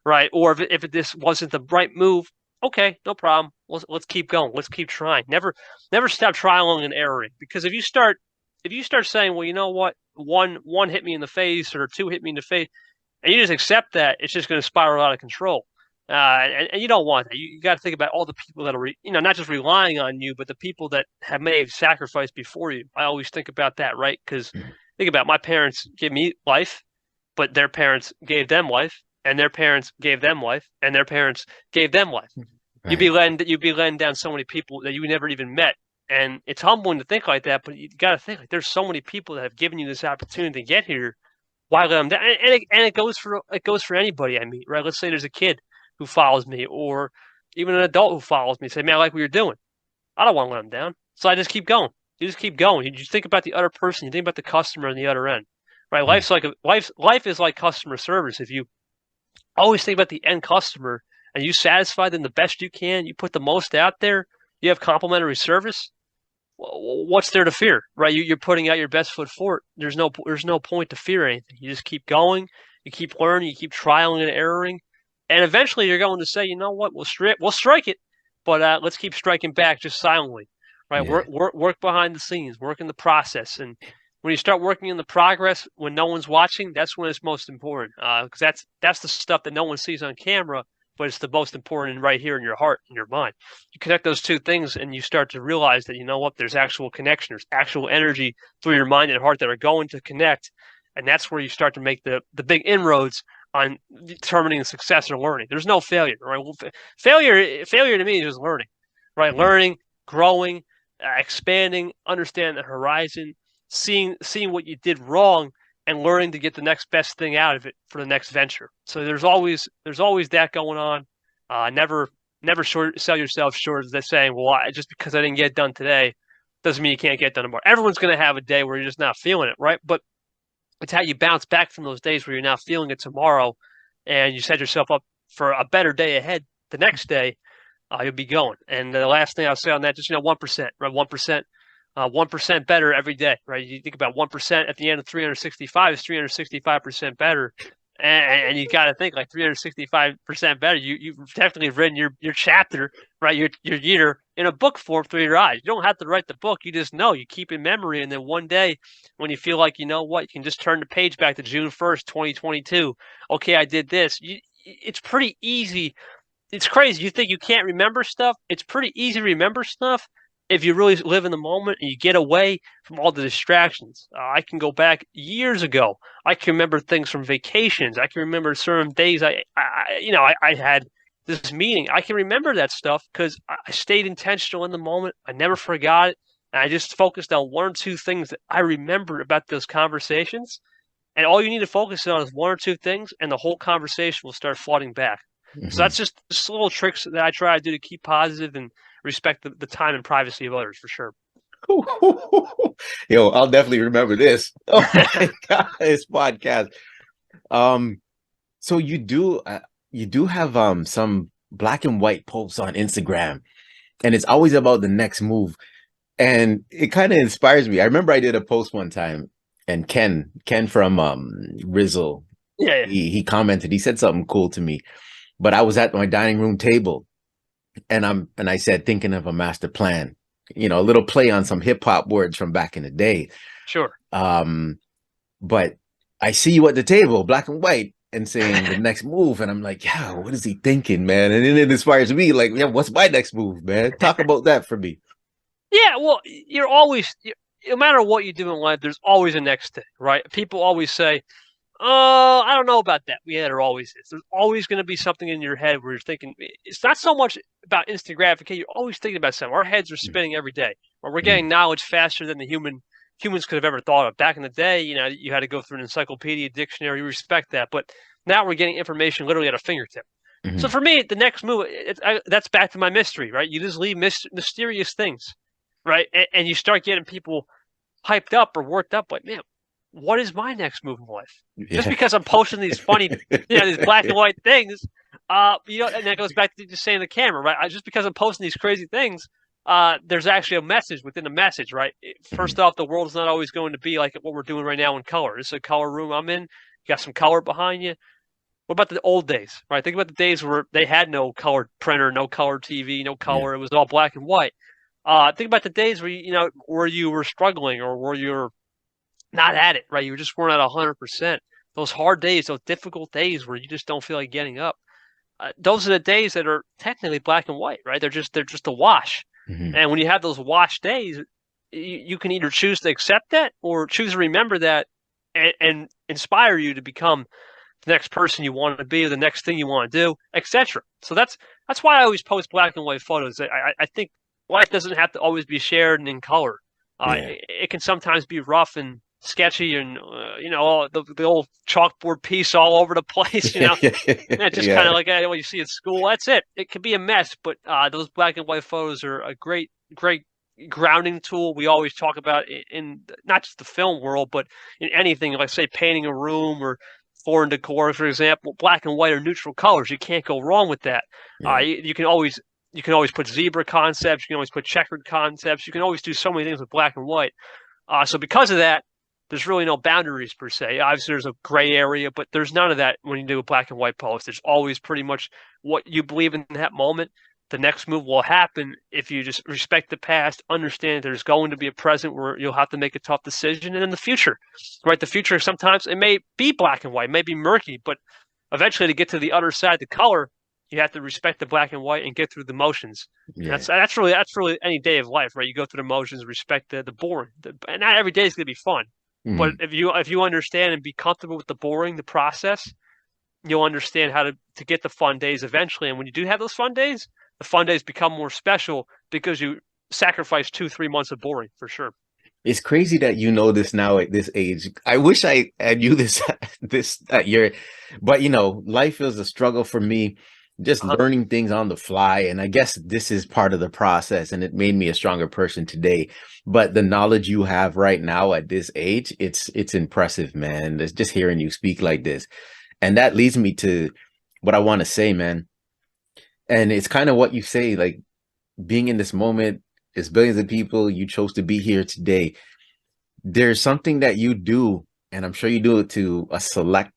right? Or if this wasn't the right move, okay, no problem. Let's keep going. Let's keep trying. Never stop trialing and erroring because if you start saying, well, you know what, one hit me in the face or two hit me in the face, and you just accept that, it's just going to spiral out of control. And you don't want that. You got to think about all the people that are, not just relying on you, but the people that may have sacrificed before you. I always think about that, right? Because think about it, my parents gave me life, but their parents gave them life, and their parents gave them life, and their parents gave them life. Right. You'd be letting down so many people that you never even met. And it's humbling to think like that, but you got to think like there's so many people that have given you this opportunity to get here. Why let them down? And it goes for anybody I meet, right? Let's say there's a kid who follows me, or even an adult who follows me. Say, man, I like what you're doing. I don't want to let them down, so I just keep going. You just keep going. You just think about the other person. You think about the customer on the other end, right? Life is like customer service. If you always think about the end customer and you satisfy them the best you can, you put the most out there, you have complimentary service. What's there to fear, right? You're putting out your best foot forward. There's no point to fear anything. You just keep going, you keep learning, you keep trialing and erroring, and eventually you're going to say, you know what, we'll strike it, but let's keep striking back just silently, right? Yeah. Work behind the scenes, work in the process, and when you start working in the progress when no one's watching, that's when it's most important, because that's the stuff that no one sees on camera, but it's the most important right here in your heart and your mind. You connect those two things and you start to realize that, you know what, there's actual connection, there's actual energy through your mind and heart that are going to connect. And that's where you start to make the big inroads on determining success or learning. There's no failure, right? Well, failure to me is just learning, right? Learning, growing, expanding, understanding the horizon, seeing what you did wrong, and learning to get the next best thing out of it for the next venture. So there's always that going on. Never sell yourself short of saying, well, just because I didn't get it done today doesn't mean you can't get it done tomorrow. Everyone's going to have a day where you're just not feeling it, right? But it's how you bounce back from those days where you're not feeling it tomorrow, and you set yourself up for a better day ahead the next day. You'll be going. And the last thing I'll say on that, just 1%, right? 1% better every day, right? You think about 1% at the end of 365 is 365% better. And you got to think like 365% better. You've definitely written your chapter, right? Your year in a book form through your eyes. You don't have to write the book. You just know, you keep in memory. And then one day when you feel like, you know what, you can just turn the page back to June 1st, 2022. Okay, I did this. It's pretty easy. It's crazy. You think you can't remember stuff? It's pretty easy to remember stuff. if you really live in the moment and you get away from all the distractions. I can go back years ago. I can remember things from vacations. I can remember certain days I had this meeting. I can remember that stuff because I stayed intentional in the moment. I never forgot it. And I just focused on one or two things that I remembered about those conversations. And all you need to focus on is one or two things, and the whole conversation will start flooding back. So Mhm. that's just little tricks that I try to do to keep positive and respect the time and privacy of others for sure. Yo, I'll definitely remember this. Oh my God, this podcast. Um, so you do have some black and white posts on Instagram, and it's always about the next move. And it kind of inspires me. I remember I did a post one time, and Ken from Rizzle, Yeah, yeah, he commented, he said something cool to me. But I was at my dining room table, and I said, thinking of a master plan, a little play on some hip hop words from back in the day. sure. Um, but I see you at the table, black and white, and saying the next move, and I'm like, yeah, what is he thinking, man? And then it inspires me, like, yeah, what's my next move, man? Talk about that for me. Yeah, well, no matter what you do in life, there's always a next thing, right? People always say, I don't know about that. Yeah, there always is. There's always going to be something in your head where you're thinking. It's not so much about instant gratification. You're always thinking about something. Our heads are spinning every day. Or we're Mhm. getting knowledge faster than the humans could have ever thought of. Back in the day, you had to go through an encyclopedia, dictionary. We respect that, but now we're getting information literally at a fingertip. So Mhm. for me, the next move, that's back to my mystery, right? You just leave mysterious things, right? And you start getting people hyped up or worked up, like, man, what is my next move in life? Just Yeah. because I'm posting these funny, these black and white things, and that goes back to just saying the camera, right? Just because I'm posting these crazy things, there's actually a message within the message, right? First Mhm. off, the world is not always going to be like what we're doing right now in color. This is a color room I'm in. You got some color behind you. What about the old days, right? Think about the days where they had no color printer, no color TV, no Yeah. color. It was all black and white. Think about the days where where you were struggling or where you're not at it, right? You just weren't at 100%. Those hard days, those difficult days where you just don't feel like getting up. Those are the days that are technically black and white, right? They're just a wash. Mhm. And when you have those wash days, you can either choose to accept that or choose to remember that and inspire you to become the next person you want to be or the next thing you want to do, etc. So that's why I always post black and white photos. I think life doesn't have to always be shared and in color. Yeah. It can sometimes be rough and sketchy and the old chalkboard piece all over the place. And just kind Yeah. of like what you see at school. That's it. It can be a mess, but those black and white photos are a great grounding tool. We always talk about in not just the film world, but in anything, like say painting a room or foreign decor, for example. Black and white are neutral colors. You can't go wrong with that. Yeah. You can always put zebra concepts. You can always put checkered concepts. You can always do so many things with black and white. So because of that, there's really no boundaries per se. Obviously, there's a gray area, but there's none of that when you do a black and white post. There's always pretty much what you believe in that moment. The next move will happen if you just respect the past, understand there's going to be a present where you'll have to make a tough decision, and in the future, right? The future sometimes it may be black and white, it may be murky, but eventually to get to the other side, the color, you have to respect the black and white and get through the motions. And Yeah. that's really any day of life, right? You go through the motions, respect the boring. And not every day is going to be fun, but Mhm. if you understand and be comfortable with the boring, the process, you'll understand how to get the fun days eventually. And when you do have those fun days, the fun days become more special because you sacrifice 2-3 months of boring for sure. It's crazy that you know this now at this age. I wish I knew this this at your, but life is a struggle for me, just Uh-huh. learning things on the fly. And I guess this is part of the process, and it made me a stronger person today. But the knowledge you have right now at this age, it's impressive, man. It's just hearing you speak like this. And that leads me to what I want to say, man. And it's kind of what you say, like being in this moment, it's billions of people. You chose to be here today. There's something that you do, and I'm sure you do it to a select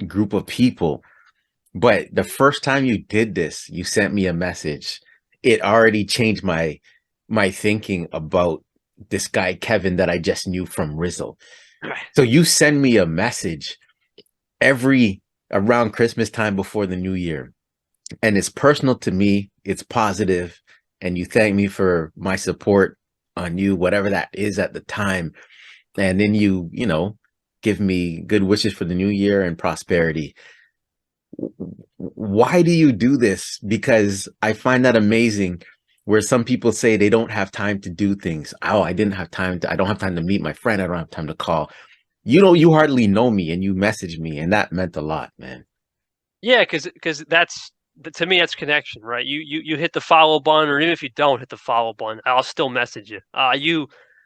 group of people. But the first time you did this, you sent me a message. It already changed my thinking about this guy Kevin that I just knew from Rizzle. Right. So you send me a message every around Christmas time before the new year, and it's personal to me, it's positive, and you thank me for my support on you, whatever that is at the time. And then you know, give me good wishes for the new year and prosperity. Why do you do this? Because I find that amazing where some people say they don't have time to do things. Oh, I don't have time to meet my friend. I don't have time to call. You know, you hardly know me and you message me, and that meant a lot, man. Yeah, because that's to me that's connection, right? You hit the follow button, or even if you don't hit the follow button, I'll still message you.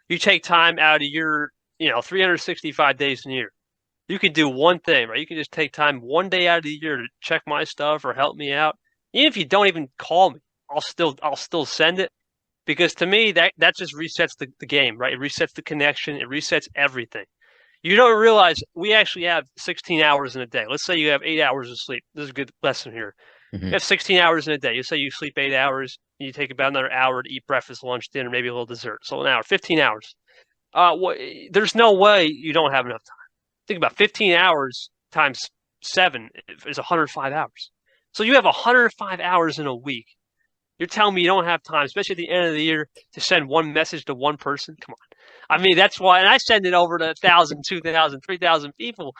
You take time out of your 365 days in a year. You can do one thing, right? You can just take time one day out of the year to check my stuff or help me out. Even if you don't even call me, I'll still send it because to me that just resets the game, right? It resets the connection, it resets everything. You don't realize we actually have 16 hours in a day. Let's say you have 8 hours of sleep. This is a good lesson here. You Hmm. have 16 hours in a day. You say you sleep 8 hours, you take about another hour to eat breakfast, lunch, dinner, maybe a little dessert. So an hour, 15 hours. There's no way you don't have enough time. Think about 15 hours times 7 is 105 hours. So you have 105 hours in a week. You're telling me you don't have time, especially at the end of the year, to send one message to one person? Come on. I mean, that's why, and I send it over to 1,000, 2,000, 3,000 people.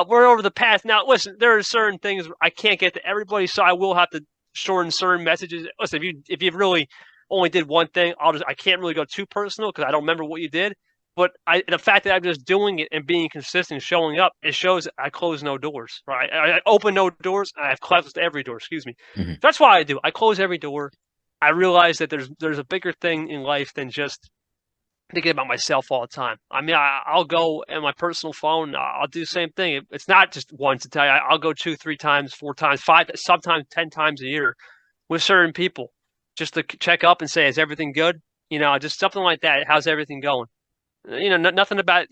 We're over the path. Now, listen, there are certain things I can't get to everybody, so I will have to shorten certain messages. Listen, if you really only did one thing, I can't really go too personal because I don't remember what you did. But the fact that I'm just doing it and being consistent, showing up, it shows I close no doors. Right? I open no doors. I've closed every door. Excuse me. Hmm. That's why I do. I close every door. I realize that there's a bigger thing in life than just thinking about myself all the time. I mean, I'll go in my personal phone. I'll do the same thing. It's not just once a day. I'll go 2, 3 times, 4 times, five, sometimes 10 times a year with certain people just to check up and say, "Is everything good?" Just something like that. How's everything going? Nothing about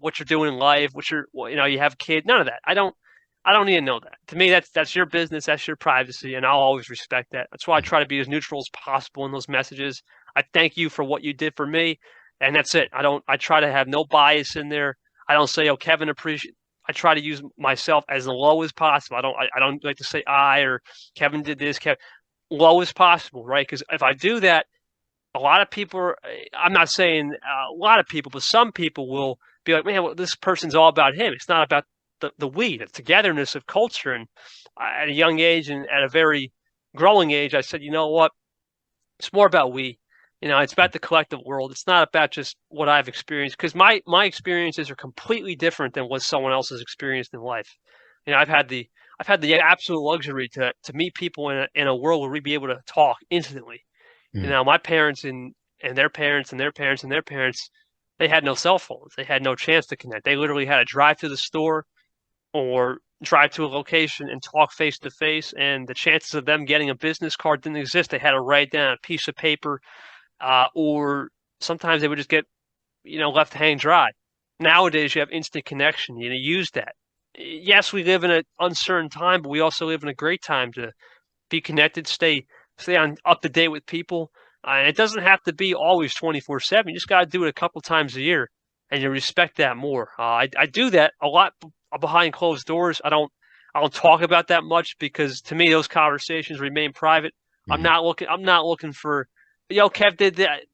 what you're doing in life, you have kids, none of that. I don't need to know that. To me, that's your business, that's your privacy, and I'll always respect that. That's why I try to be as neutral as possible in those messages. I thank you for what you did for me, and that's it. I try to have no bias in there. I don't say, "Oh, Kevin appreciate." I try to use myself as low as possible. I don't like to say I or Kevin did this, Kevin low as possible, right? Because if I do that, a lot of people I'm not saying a lot of people, but some people will be like, man, well, this person's all about him. It's not about the we, the togetherness of culture. And at a young age and at a very growing age, I said, you know what? It's more about we. It's about the collective world. It's not about just what I've experienced because my experiences are completely different than what someone else has experienced in life. I've had the absolute luxury to meet people in a world where we'd be able to talk instantly. My parents and their parents and their parents and their parents, they had no cell phones. They had no chance to connect. They literally had to drive to the store or drive to a location and talk face to face. And the chances of them getting a business card didn't exist. They had to write down a piece of paper, or sometimes they would just get, left hanging dry. Nowadays, you have instant connection. Use that. Yes, we live in an uncertain time, but we also live in a great time to be connected, stay on up to date with people. And it doesn't have to be always 24/7. You just got to do it a couple times a year, and you respect that more. I do that a lot behind closed doors. I don't talk about that much because to me those conversations remain private. I'm Hmm. not looking. I'm not looking for, Kev did that.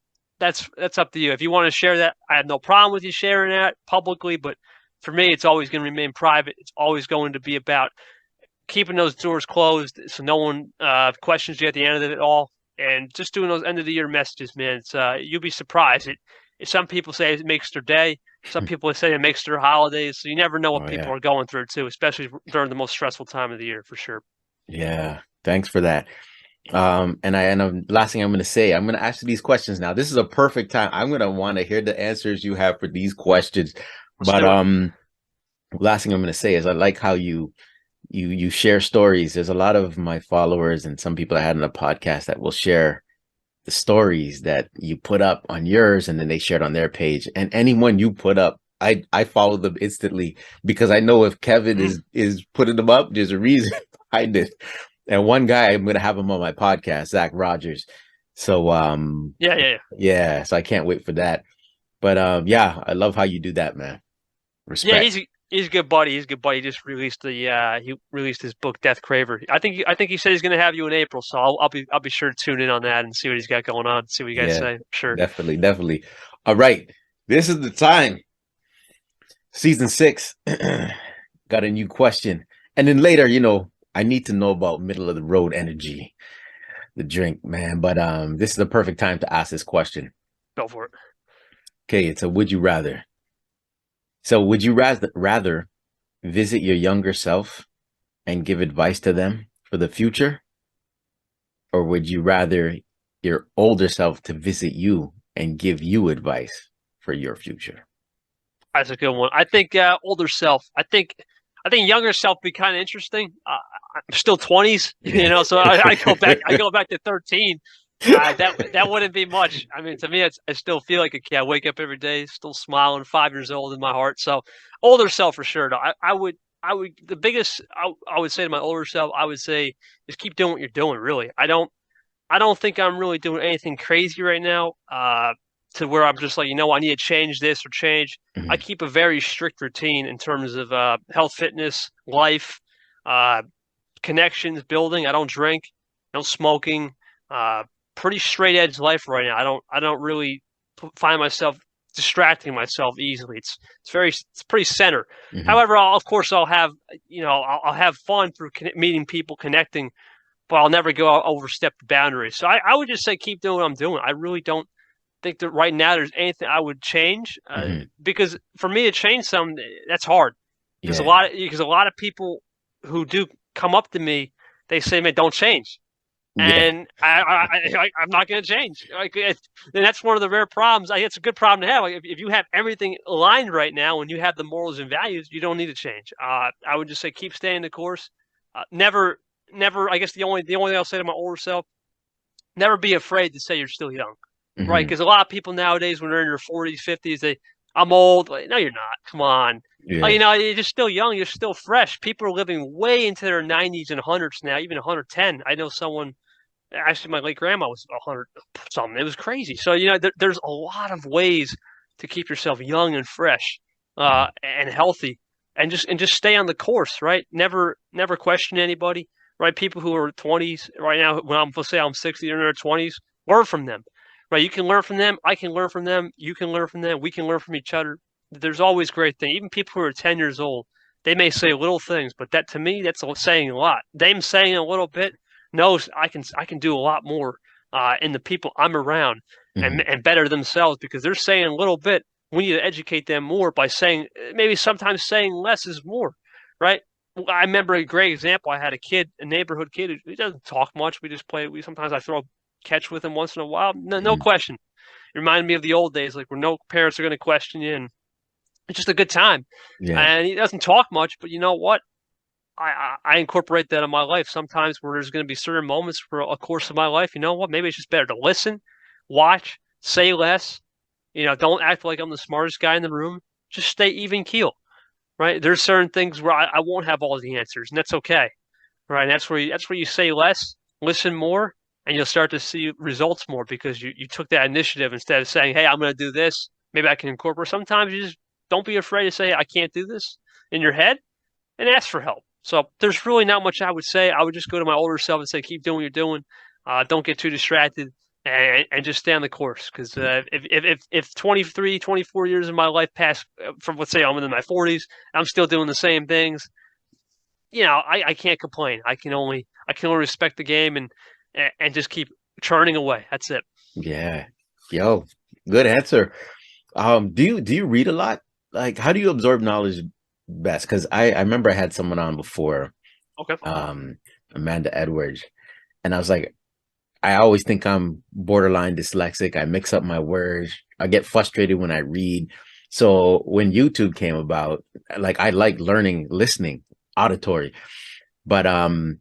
That's up to you. If you want to share that, I have no problem with you sharing that publicly. But for me, it's always going to remain private. It's always going to be about keeping those doors closed so no one questions you at the end of it all, and just doing those end of the year messages, man. You'll be surprised. Some people say it makes their day. Some people say it makes their holidays. So you never know what Oh people yeah. are going through too, especially during the most stressful time of the year, for sure. Yeah. Thanks for that. Last thing I'm going to say, I'm going to ask you these questions now. This is a perfect time. I'm going to want to hear the answers you have for these questions. Let's But do it. last thing I'm going to say is I like how you share stories. There's a lot of my followers and some people I had on the podcast that will share the stories that you put up on yours and then they shared on their page. And anyone you put up, I follow them instantly because I know if Kevin Mm. is putting them up, there's a reason behind it. And one guy, I'm gonna have him on my podcast, Zach Rogers. So Yeah, yeah, yeah. yeah, so I can't wait for that. But yeah, I love how you do that, man. Yeah, he's Respect. He's a good buddy. He's a good buddy. He released his book Death Craver. I think he said he's going to have you in April, so I'll be sure to tune in on that and see what he's got going on. See what you guys Yeah, say. Sure. definitely, definitely. All right, this is the time. Season 6 got a new question, and then later, I need to know about middle of the road energy, the drink, man. But this is the perfect time to ask this question. Go for it. Okay, it's a would you rather. So, would you rather visit your younger self and give advice to them for the future, or would you rather your older self to visit you and give you advice for your future? That's a good one. I think older self. I think younger self be kind of interesting. I'm still 20s, Yeah. so I go back. I go back to 13. That wouldn't be much. I mean, to me, I still feel like a kid. I wake up every day, still smiling, 5 years old in my heart. So, older self for sure. No, I would. The biggest I would say to my older self, I would say, just keep doing what you're doing. Really, I don't think I'm really doing anything crazy right now. To where I'm just like, I need to change this or change. I Mhm. keep a very strict routine in terms of health, fitness, life, uh, connections, building. I don't drink, no smoking. Uh, Pretty straight edge life right now. I don't really find myself distracting myself easily. It's pretty center. Mhm. However, of course I'll have I'll have fun through meeting people, connecting, but I'll never go overstep the boundaries. So I would just say keep doing what I'm doing. I really don't think that right now there's anything I would change Mhm. because for me to change something that's hard. Yeah. Because a lot of people who do come up to me, they say, "Man, don't change," Yeah. and I'm not going to change. And that's one of the rare problems. It's a good problem to have. Like if you have everything aligned right now and you have the morals and values, you don't need to change. I would just say keep staying the course. Never. I guess the only thing I'll say to my older self: never be afraid to say you're still young, right? Mhm. Because a lot of people nowadays, when they're in their 40s, 50s, I'm old. Like, no, you're not. Come on. Yeah. You're just still young. You're still fresh. People are living way into their 90s and 100s now, even 110. I know someone, actually, my late grandma was 100 something. It was crazy. So, there's a lot of ways to keep yourself young and fresh Mhm. and healthy and just stay on the course, right? Never question anybody, right? People who are 20s right now, when let's say I'm 60 or in their 20s, learn from them, right? You can learn from them. I can learn from them. You can learn from them. We can learn from each other. There's always great things. Even people who are 10 years old, they may say little things, but that to me, that's saying a lot. Them saying a little bit knows I can do a lot more in the people I'm around Mhm. and better themselves because they're saying a little bit. We need to educate them more by saying maybe sometimes saying less is more, right? I remember a great example. I had a neighborhood kid who doesn't talk much. We just play. We sometimes I throw a catch with him once in a while. No Mhm. question. It reminded me of the old days, like where no parents are going to question you, and it's just a good time. Yeah. And he doesn't talk much, but you know what? I incorporate that in my life. Sometimes where there's going to be certain moments for a course of my life, you know what? Maybe it's just better to listen, watch, say less. Don't act like I'm the smartest guy in the room. Just stay even keel, right? There's certain things where I won't have all the answers, and that's okay, right? And that's where you say less, listen more, and you'll start to see results more because you took that initiative instead of saying, "Hey, I'm going to do this. Maybe I can incorporate." Sometimes you just don't be afraid to say, "I can't do this" in your head and ask for help. So there's really not much I would say. I would just go to my older self and say, keep doing what you're doing. Don't get too distracted and just stay on the course. Because if 23, 24 years of my life pass from, let's say I'm in my 40s, I'm still doing the same things, I can't complain. I can only respect the game and just keep churning away. That's it. Yeah. Yo, good answer. Do you read a lot? Like, how do you absorb knowledge best? Because I remember I had someone on before, Okay. um, Amanda Edwards, and I was like, I always think I'm borderline dyslexic. I mix up my words. I get frustrated when I read. So when YouTube came about, like I like learning, listening, auditory, but and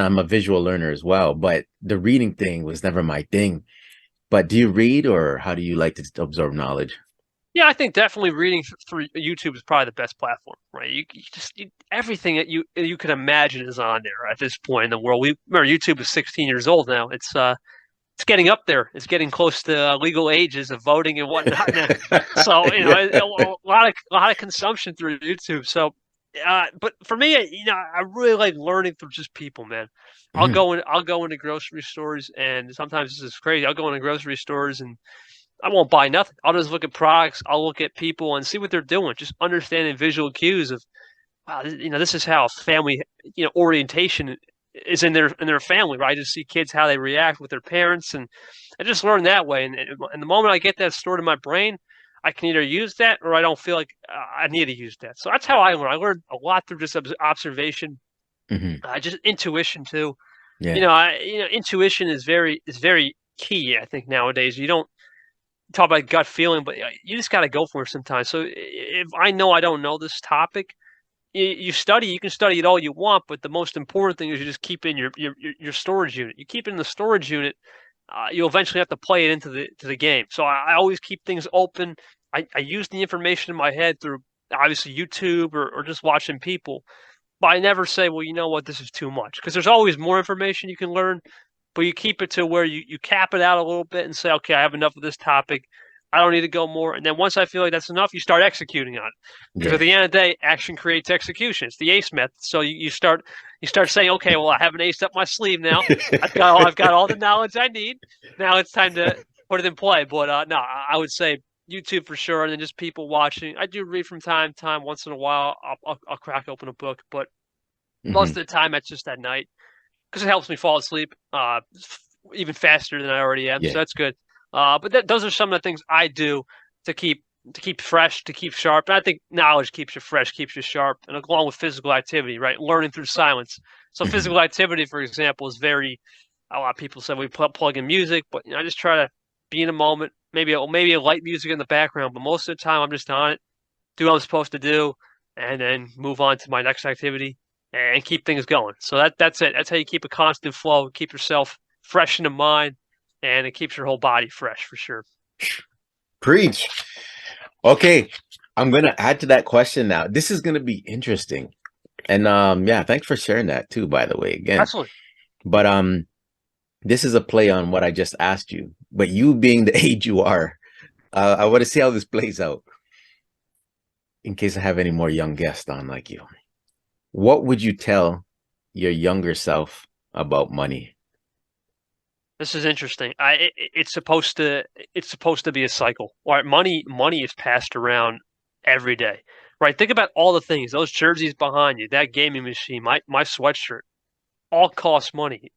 I'm a visual learner as well. But the reading thing was never my thing. But do you read, or how do you like to absorb knowledge? Yeah, I think definitely reading through YouTube is probably the best platform, right? Everything that you can imagine is on there at this point in the world. We remember YouTube is 16 years old now. it's getting up there. It's getting close to legal ages of voting and whatnot now. So Yeah. a lot of consumption through YouTube. So, but for me, I really like learning from just people, man. Mhm. I'll go into grocery stores, and sometimes this is crazy. I'll go into grocery stores and I won't buy nothing. I'll just look at products. I'll look at people and see what they're doing. Just understanding visual cues of wow, this is how family, orientation is in their family, right? I just see kids how they react with their parents, and I just learn that way. And the moment I get that stored in my brain, I can either use that or I don't feel like I need to use that. So that's how I learn. I learned a lot through just observation, Mhm. just intuition too. Yeah. Intuition is very key. I think nowadays you don't talk about gut feeling, but you just got to go for it sometimes. So if I know I don't know this topic, you can study it all you want, but the most important thing is you just keep it in your storage unit. You keep it in the storage unit, you'll eventually have to play it into the game. So I always keep things open. I use the information in my head through obviously YouTube or just watching people, but I never say, well, you know what, this is too much, because there's always more information you can learn, but you keep it to where you cap it out a little bit and say, okay, I have enough of this topic. I don't need to go more. And then once I feel like that's enough, you start executing on it. Because at Yeah. the end of the day, action creates execution. It's the ACE method. So you start saying, okay, well, I have an ace up my sleeve now. I've got all the knowledge I need. Now it's time to put it in play. But no, I would say YouTube for sure, and then just people watching. I do read from time to time. Once in a while, I'll crack open a book, but most Mhm. of the time it's just at night because it helps me fall asleep even faster than I already am. So Yeah. that's good. But those are some of the things I do to keep fresh, to keep sharp. And I think knowledge keeps you fresh, keeps you sharp, and along with physical activity, right? Learning through silence. So Mhm. physical activity, for example, is very. A lot of people say we plug in music, but I just try to be in a moment. Maybe a light music in the background, but most of the time I'm just on it, do what I'm supposed to do, and then move on to my next activity and keep things going. So that's it. That's how you keep a constant flow, keep yourself fresh in the mind, and it keeps your whole body fresh for sure. Preach. Okay. I'm gonna add to that question now. This is gonna be interesting. And yeah, thanks for sharing that too, by the way, again. Absolutely. But this is a play on what I just asked you. But you being the age you are, I want to see how this plays out in case I have any more young guests on like you. What would you tell your younger self about money? This is interesting. It's supposed to be a cycle. All right, money is passed around every day. Right? Think about all the things, those jerseys behind you, that gaming machine, my sweatshirt, all cost money,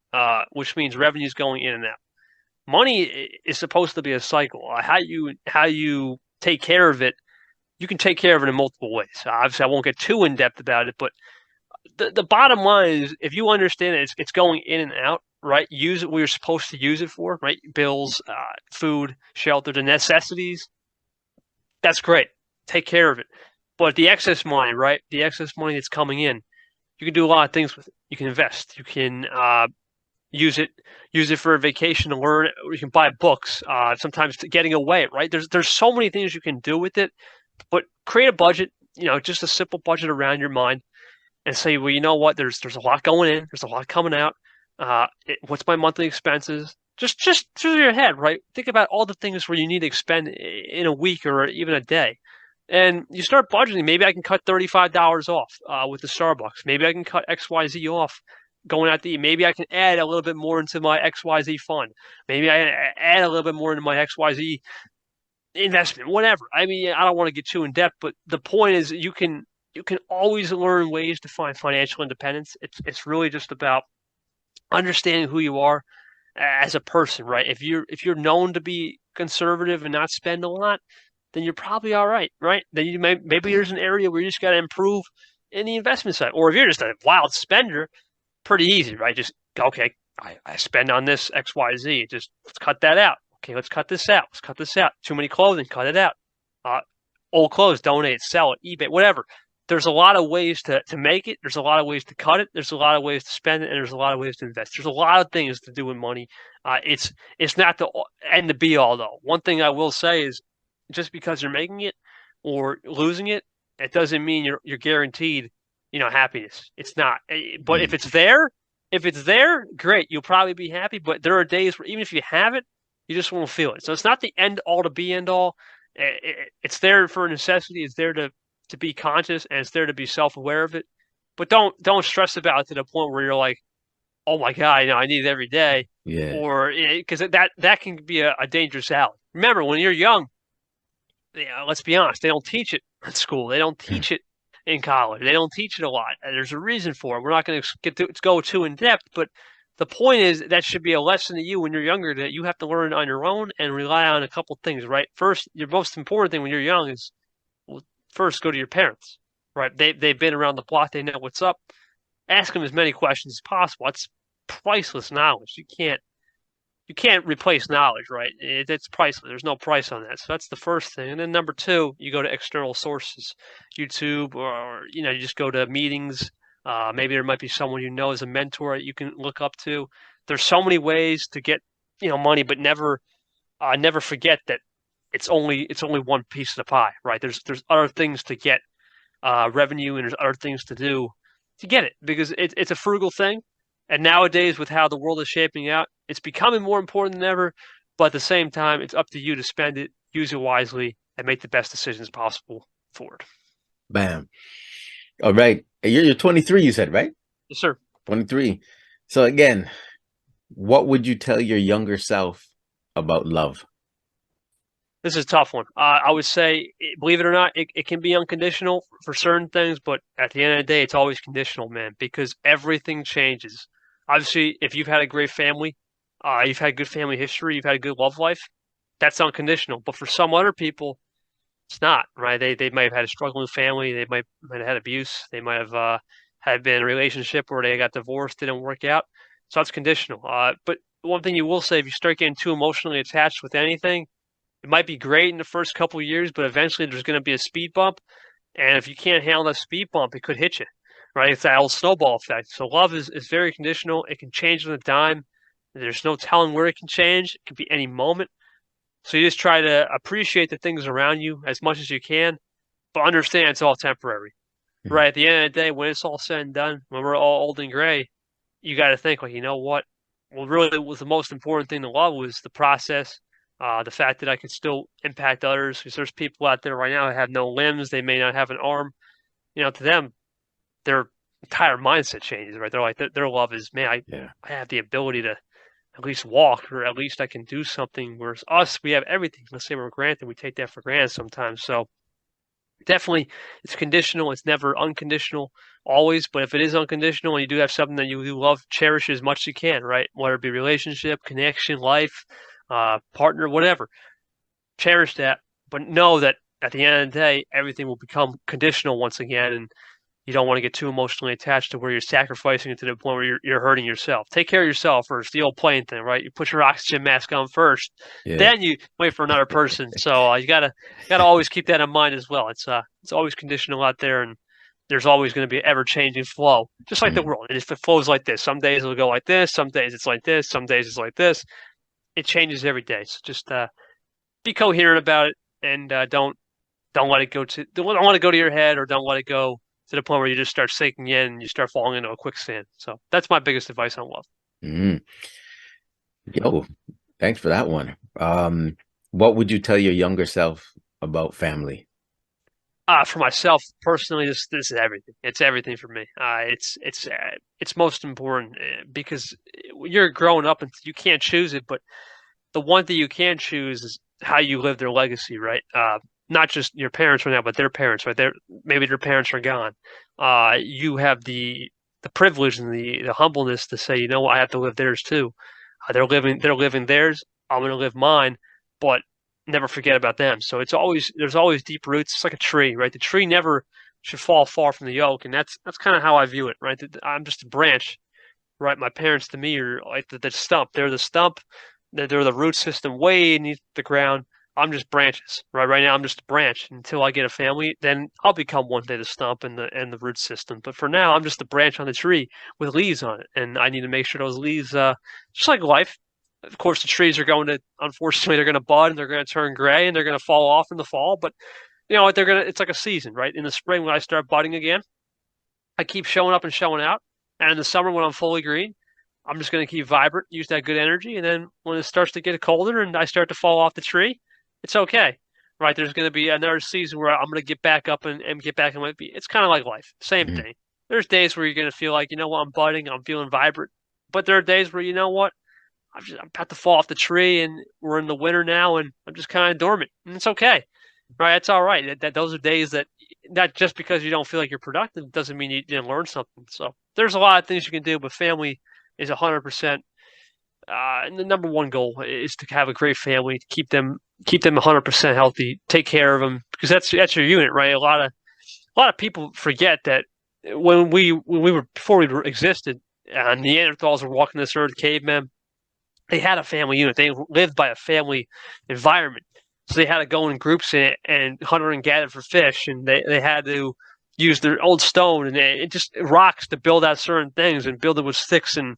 which means revenue's going in and out. Money is supposed to be a cycle. How you take care of it, you can take care of it in multiple ways. Obviously, I won't get too in depth about it, but the bottom line is if you understand it, it's going in and out, right? Use it. We're supposed to use it for, right? Bills, food, shelter, the necessities. That's great. Take care of it. But the excess money, right? The excess money that's coming in, you can do a lot of things with it. You can invest. You can use it for a vacation to learn. Or you can buy books. Sometimes getting away, right? There's so many things you can do with it. But create a budget. Just a simple budget around your mind and say, well, you know what? There's a lot going in. There's a lot coming out. What's my monthly expenses? Just through your head, right? Think about all the things where you need to expend in a week or even a day, and you start budgeting. Maybe I can cut $35 off with the Starbucks. Maybe I can cut XYZ off going out to eat. Maybe I can add a little bit more into my XYZ fund. Maybe I add a little bit more into my XYZ investment, whatever. I mean, I don't want to get too in depth, but the point is you can always learn ways to find financial independence. It's really just about understanding who you are as a person, right? If you're known to be conservative and not spend a lot, then you're probably all right, right? Then maybe there's an area where you just got to improve in the investment side. Or if you're just a wild spender, pretty easy, right? Just okay, I spend on this XYZ. Just let's cut that out. Okay, let's cut this out. Let's cut this out. Too many clothing, cut it out. Uh, Old clothes, donate, sell it, eBay, whatever. There's a lot of ways to make it. There's a lot of ways to cut it. There's a lot of ways to spend it, and there's a lot of ways to invest. There's a lot of things to do with money. It's not the end the be all though. One thing I will say is, just because you're making it or losing it, it doesn't mean you're guaranteed, happiness. It's not. But if Mm. it's there, If it's there, great. You'll probably be happy, but there are days where even if you have it, you just won't feel it. So it's not the end all to be end all. It's there for a necessity. It's there to be conscious, and it's there to be self aware of it. But don't stress about it to the point where you're like, oh my God, I need it every day, Yeah. or because that can be a dangerous alley. Remember, when you're young, let's be honest, they don't teach it in school. They don't teach it in college. They don't teach it a lot. There's a reason for it. We're not going to go too in depth, but the point is that should be a lesson to you when you're younger that you have to learn on your own and rely on a couple things, right? First, your most important thing when you're young is, well, first go to your parents, right? They've been around the block. They know what's up. Ask them as many questions as possible. That's priceless knowledge. You can't replace knowledge, right? It's priceless. There's no price on that. So that's the first thing. And then number two, you go to external sources, YouTube, or you just go to meetings. Maybe there might be someone you know as a mentor that you can look up to. There's so many ways to get money, but never forget that it's only one piece of the pie, right? There's other things to get revenue, and there's other things to do to get it because it's a frugal thing. And nowadays, with how the world is shaping out, it's becoming more important than ever. But at the same time, it's up to you to spend it, use it wisely, and make the best decisions possible for it. Bam. All right. You're 23, you said, right? Yes, sir. 23. So again, what would you tell your younger self about love? This is a tough one. I would say, believe it or not, it can be unconditional for certain things, but at the end of the day, it's always conditional, man, because everything changes. Obviously, if you've had a great family, you've had good family history, you've had a good love life, that's unconditional. But for some other people, it's not, right? They might have had a struggling family, they might have had abuse, they might have had been in a relationship where they got divorced, didn't work out. So that's conditional. But one thing you will say, if you start getting too emotionally attached with anything, it might be great in the first couple of years, but eventually there's going to be a speed bump. And if you can't handle that speed bump, it could hit you, right? It's that old snowball effect. So love is very conditional. It can change on a dime. There's no telling where it can change. It could be any moment. So you just try to appreciate the things around you as much as you can, but understand it's all temporary, Mhm. right? At the end of the day, when it's all said and done, when we're all old and gray, you got to think, like, you know what? Well, really, was the most important thing to love was the process, the fact that I could still impact others. Because there's people out there right now who have no limbs, they may not have an arm. To them, their entire mindset changes, right? They're like, their love is, man, Yeah. I have the ability to at least walk, or at least I can do something. Whereas us, we have everything. Let's say we're granted, we take that for granted sometimes. So definitely, it's conditional. It's never unconditional always, but if it is unconditional and you do have something that you do love, cherish it as much as you can, right? Whether it be relationship, connection, life, partner, whatever, cherish that. But know that at the end of the day, everything will become conditional once again, and you don't want to get too emotionally attached to where you're sacrificing it to the point where you're hurting yourself. Take care of yourself first. The old plane thing, right? You put your oxygen mask on first, Yeah. then you wait for another person. So you gotta always keep that in mind as well. It's always conditional out there, and there's always going to be ever changing flow, just like the Mhm. world. And if it flows like this, some days it'll go like this, some days it's like this, some days it's like this. It changes every day. So just be coherent about it, and don't let it go to don't let it go to your head, or don't let it go to the point where you just start sinking in and you start falling into a quicksand. So that's my biggest advice on love. Mhm. Yo, thanks for that one. What would you tell your younger self about family? For myself personally, this is everything. It's everything for me. It's most important because you're growing up and you can't choose it, but the one thing you can choose is how you live their legacy, right? Not just your parents right now, but their parents, right? Maybe their parents are gone. You have the privilege and the humbleness to say, I have to live theirs too. They're living theirs. I'm going to live mine, but never forget about them. So there's always deep roots. It's like a tree, right? The tree never should fall far from the oak, and that's kind of how I view it, right? I'm just a branch, right? My parents to me are like the stump. They're the stump. They're the root system way beneath the ground. I'm just branches, right? Right now, I'm just a branch until I get a family. Then I'll become one day the stump and the root system. But for now, I'm just a branch on the tree with leaves on it, and I need to make sure those leaves, just like life. Of course, the trees are going to, unfortunately, they're going to bud and they're going to turn gray and they're going to fall off in the fall. But you know what? It's like a season, right? In the spring, when I start budding again, I keep showing up and showing out. And in the summer, when I'm fully green, I'm just going to keep vibrant, use that good energy, and then when it starts to get colder and I start to fall off the tree, it's okay, right? There's going to be another season where I'm going to get back up and get back in my feet. It's kind of like life, same Mhm. thing. There's days where you're going to feel like, you know what, I'm budding, I'm feeling vibrant, but there are days where, you know what, I'm about to fall off the tree, and we're in the winter now, and I'm just kind of dormant, and it's okay, right? That's all right. That those are days that not just because you don't feel like you're productive doesn't mean you didn't learn something. So there's a lot of things you can do, but family is 100%. And the number one goal is to have a great family, to keep them 100% healthy, take care of them because that's your unit, right? A lot of people forget that when we were before we existed, Neanderthals were walking this earth, cavemen, they had a family unit. They lived by a family environment. So they had to go in groups and hunter and gather for fish, and they had to use their old stone and it just rocks to build out certain things and build it with sticks and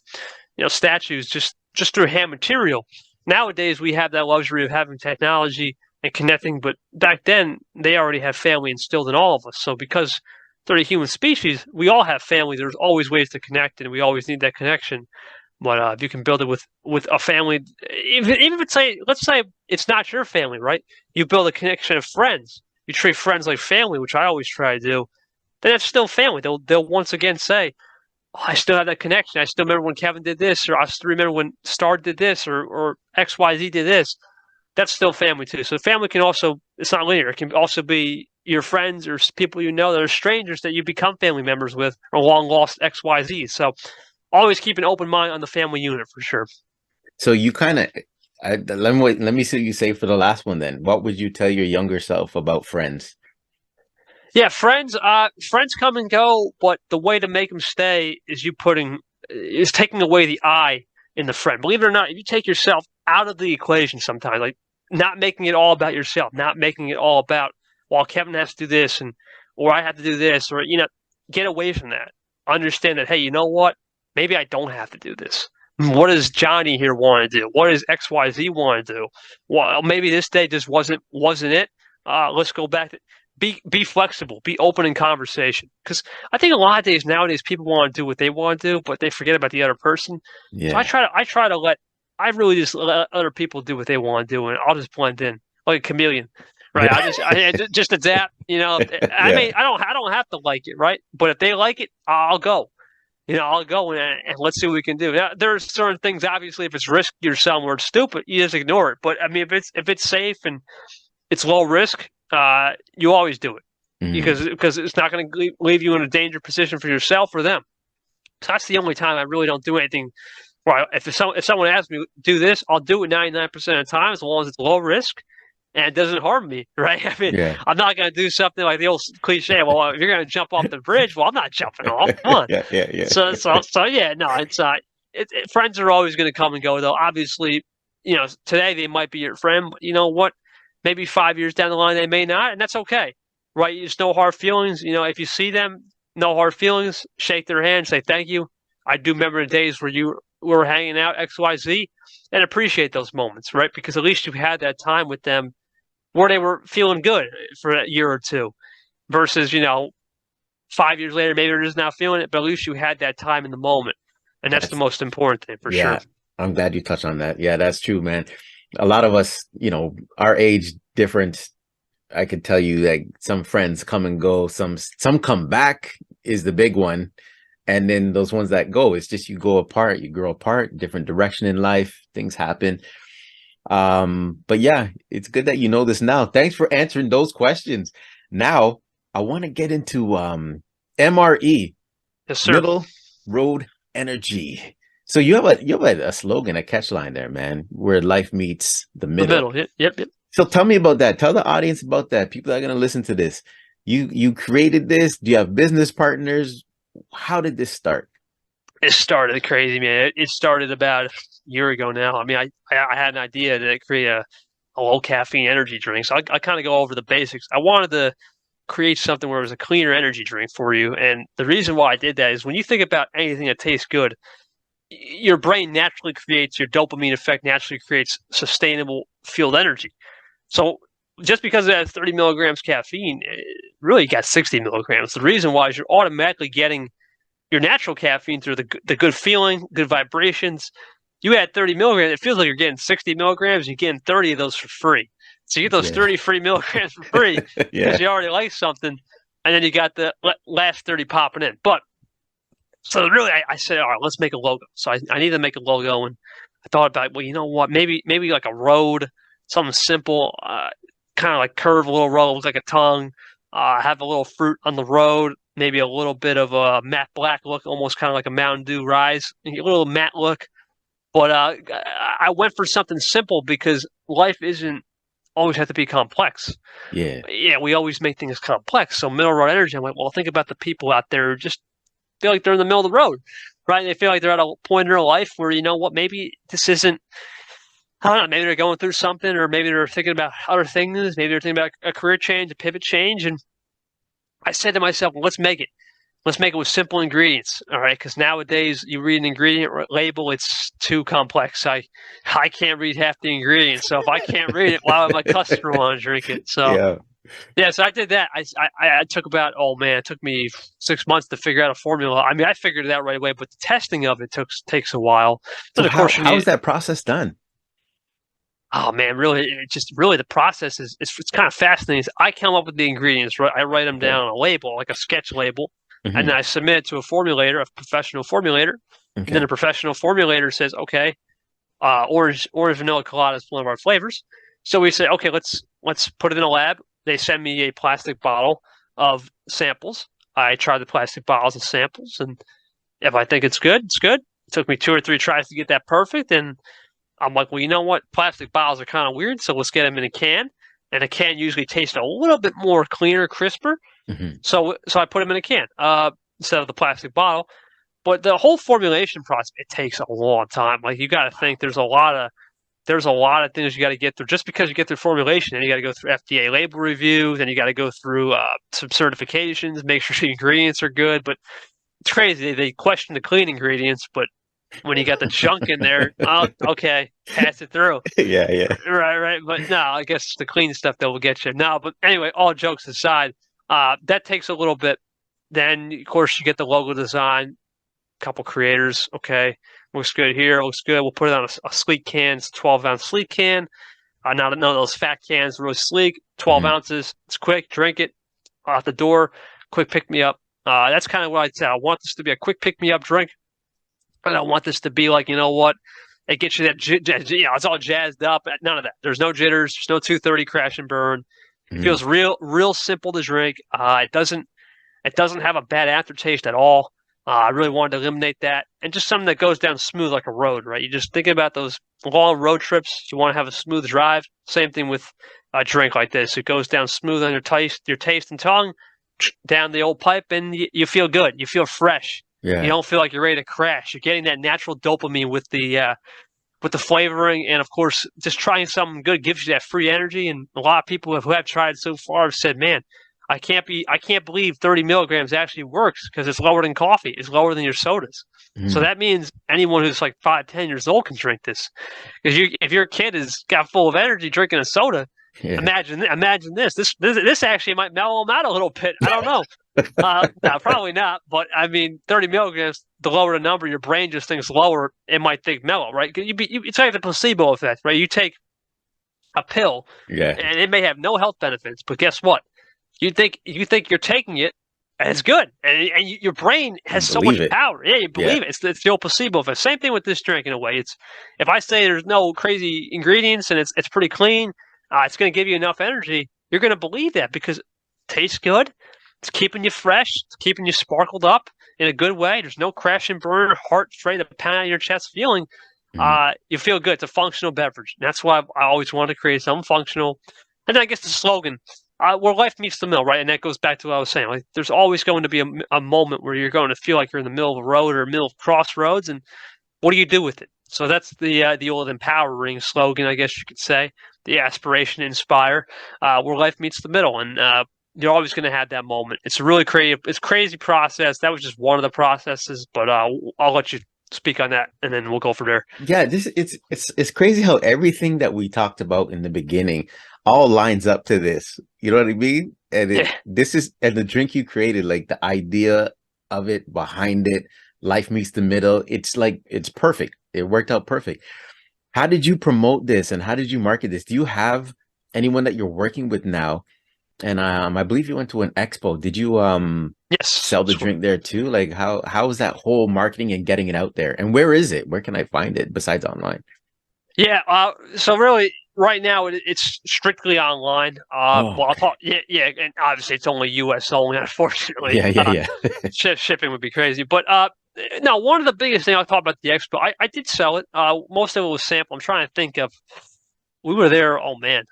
statues just through hand material. Nowadays we have that luxury of having technology and connecting, but back then they already had family instilled in all of us. So because they're a human species, we all have family. There's always ways to connect, and we always need that connection. But if you can build it with a family, even if it's let's say it's not your family, right? You build a connection of friends. You treat friends like family, which I always try to do. Then it's still family. They'll once again say, oh, I still have that connection. I still remember when Kevin did this, or I still remember when Star did this, or XYZ did this. That's still family too. So family can also, it's not linear. It can also be your friends or people you know that are strangers that you become family members with, or long lost XYZ. So always keep an open mind on the family unit for sure. So you kind of, let me see what you say for the last one then. What would you tell your younger self about friends? Yeah, friends come and go, but the way to make them stay is taking away the I in the friend. Believe it or not, if you take yourself out of the equation sometimes, like not making it all about yourself, not making it all about, well, Kevin has to do this and or I have to do this, or get away from that. Understand that, hey, you know what? Maybe I don't have to do this. What does Johnny here want to do? What does XYZ want to do? Well, maybe this day just wasn't it. Let's go back to be flexible, be open in conversation. Because I think a lot of days nowadays people want to do what they want to do, but they forget about the other person. So Yeah. I really just let other people do what they want to do, and I'll just blend in like a chameleon, right? Yeah. I just adapt. I Yeah. mean, I don't have to like it, right? But if they like it, I'll go. I'll go and let's see what we can do. Now, there are certain things, obviously, if it's risky or something or it's stupid, you just ignore it. But I mean, if it's safe and it's low risk, you always do it Mhm. because it's not going to leave you in a danger position for yourself or them. So that's the only time I really don't do anything. Right? If someone asks me to do this, I'll do it 99% of the time as long as it's low risk and it doesn't harm me. Right? I mean, Yeah. I'm not going to do something like the old cliche. Well, if you're going to jump off the bridge, well, I'm not jumping off. Come on. Yeah. Yeah. Yeah. So yeah, no, friends are always going to come and go though. Obviously, today they might be your friend, but you know what? Maybe 5 years down the line they may not, and that's okay, right? There's no hard feelings. If you see them, no hard feelings. Shake their hand, say thank you. I do remember the days where you were hanging out X Y Z, and appreciate those moments, right? Because at least you had that time with them where they were feeling good for a year or two, versus 5 years later, maybe they're just not feeling it, but at least you had that time in the moment. And that's the That's most important thing for sure. Yeah. I'm glad you touched on that. Yeah, that's true, man. A lot of us, our age difference, I could tell you that some friends come and go, some come back is the big one. And then those ones that go, it's just you go apart, you grow apart, different direction in life, things happen. But yeah, it's good that you know this now. Thanks for answering those questions. Now, I want to get into MRE, Yes, sir. Middle Road Energy. So you have a slogan, a catch line there, man, where life meets the The middle. middle. Yep, yep, yep. So tell me about that. Tell the audience about that. People that are going to listen to this. You created this. Do you have business partners? How did this start? It started crazy, man. It started about a year ago now. I mean, I had an idea to create a low caffeine energy drink. So I kind of go over the basics. I wanted to create something where it was a cleaner energy drink for you. And the reason why I did that is when you think about anything that tastes good, your brain naturally creates your dopamine effect, naturally creates sustainable field energy. So just because it has 30 milligrams caffeine, it really got 60 milligrams. The reason why is you're automatically getting your natural caffeine through the good feeling, good vibrations. You add 30 milligrams, it feels like you're getting 60 milligrams. You're getting 30 of those for free. So you get those Yeah. 30 free milligrams for free because Yeah. you already like something, and then you got the last 30 popping in. But so really, I said, all right, let's make a logo. So I need to make a logo, and I thought about, well, you know what? Maybe like a road, something simple, kind of like curved little road, looks like a tongue. Have a little fruit on the road, maybe a little bit of a matte black look, almost kind of like a Mountain Dew Rise, a little matte look. But I went for something simple because life isn't always have to be complex. Yeah. Yeah, we always make things complex. So middle road energy, I'm like, well, think about the people out there who just feel like they're in the middle of the road, right? They feel like they're at a point in their life where, you know what, maybe this isn't, I don't know, maybe they're going through something, or maybe they're thinking about other things. Maybe they're thinking about a career change, a pivot change. And I said to myself, well, let's make it. Let's make it with simple ingredients, all right? Because nowadays you read an ingredient label, it's too complex. I can't read half the ingredients, so if I can't read it, why would my customer want to drink it? So Yeah. yeah, so I did that. I took about, oh man, it took me 6 months to figure out a formula. I mean, I figured it out right away, but the testing of it takes a while. So Then of course how is that process done? oh man, really, really the process is it's kind of fascinating. I come up with the ingredients, right? I write them Okay. down on a label, like a sketch label, and Hmm. then I submit it to a formulator, a professional formulator, and then Okay. a professional formulator says, okay, orange vanilla colada is one of our flavors. So we say, okay, let's put it in a lab. They send me a plastic bottle of samples. I try the plastic bottles and samples, and if I think it's good, it's good. It took me 2 or 3 tries to get that perfect, and I'm like, well, you know what? Plastic bottles are kind of weird, so let's get them in a can. And a can usually tastes a little bit more cleaner, crisper. Hmm. So I put them in a can instead of the plastic bottle. But the whole formulation process, it takes a long time. Like you got to think there's a lot of things you got to get through. Just because you get through formulation, then you got to go through FDA label review, then you got to go through some certifications, make sure the ingredients are good. But it's crazy. They question the clean ingredients, but when you got the junk in there, oh, okay, pass it through. Yeah. Yeah. Right. But no, I guess the clean stuff that will get you. No, but anyway, all jokes aside, that takes a little bit. Then, of course, you get the logo design, couple creators. Okay, looks good here, looks good. We'll put it on a sleek can. It's a 12-ounce sleek can. Not none of those fat cans, really sleek. 12 Hmm. ounces. It's quick. Drink it out the door. Quick pick me up. That's kind of what I'd say. I want this to be a quick pick me up drink. I don't want this to be like, you know what? It gets you that, it's all jazzed up. None of that. There's no jitters. There's no 230 crash and burn. It Hmm. feels real simple to drink. It doesn't have a bad aftertaste at all. I really wanted to eliminate that, and just something that goes down smooth like a road, right? You're just thinking about those long road trips. You want to have a smooth drive. Same thing with a drink like this. It goes down smooth on your taste and tongue, down the old pipe, and you feel good. You feel fresh. You Yeah. don't feel like you're ready to crash. You're getting that natural dopamine with the flavoring, and of course, just trying something good gives you that free energy. And a lot of people who have tried so far have said, "Man, I can't believe 30 milligrams actually works because it's lower than coffee. It's lower than your sodas." So Hmm. that means anyone who's like 5, 10 years old can drink this. Because if your kid is got full of energy drinking a soda, Yeah. imagine this. This actually might mellow them out a little bit. I don't know. No, probably not. But I mean, 30 milligrams, the lower the number, your brain just thinks lower. It might think mellow, right? It's like the placebo effect, right? You take a pill, Yeah. and it may have no health benefits, but guess what? You think you're taking it, and it's good, and your brain You has so believe much it. power. Yeah, you Yeah. believe it. It's the old placebo effect. Same thing with this drink in a way. It's if I say there's no crazy ingredients and it's pretty clean, it's going to give you enough energy. You're going to believe that because it tastes good. It's keeping you fresh. It's keeping you sparkled up in a good way. There's no crash and burn, heart straight to pound out of your chest feeling. Hmm. You feel good. It's a functional beverage. And that's why I always wanted to create something functional. And then I guess the slogan, where life meets the middle, right? And that goes back to what I was saying. Like, there's always going to be a moment where you're going to feel like you're in the middle of a road or middle of crossroads, and what do you do with it? So that's the old empowering slogan, I guess you could say. The aspiration, inspire, where life meets the middle, and you're always going to have that moment. It's a really creative, it's a crazy process. That was just one of the processes, but I'll let you speak on that, and then we'll go from there. Yeah, it's crazy how everything that we talked about in the beginning all lines up to this. You know what I mean? And Yeah, this is and the drink you created, like the idea of it, behind it. Life meets the middle. It's like it's perfect. It worked out perfect. How did you promote this and how did you market this? Do you have anyone that you're working with now? And I believe you went to an expo. Did you Yes. sell the drink there too? Like how is that whole marketing and getting it out there? And where is it? Where can I find it besides online? Yeah. So really, right now it's strictly online. Oh, Well, I'll okay. talk. Yeah, yeah, and obviously it's only U.S. only. Unfortunately, Yeah, yeah, yeah. shipping would be crazy. But no, one of the biggest things I'll talk about the expo. I did sell it. Most of it was sample. I'm trying to think of. We were there. Oh man.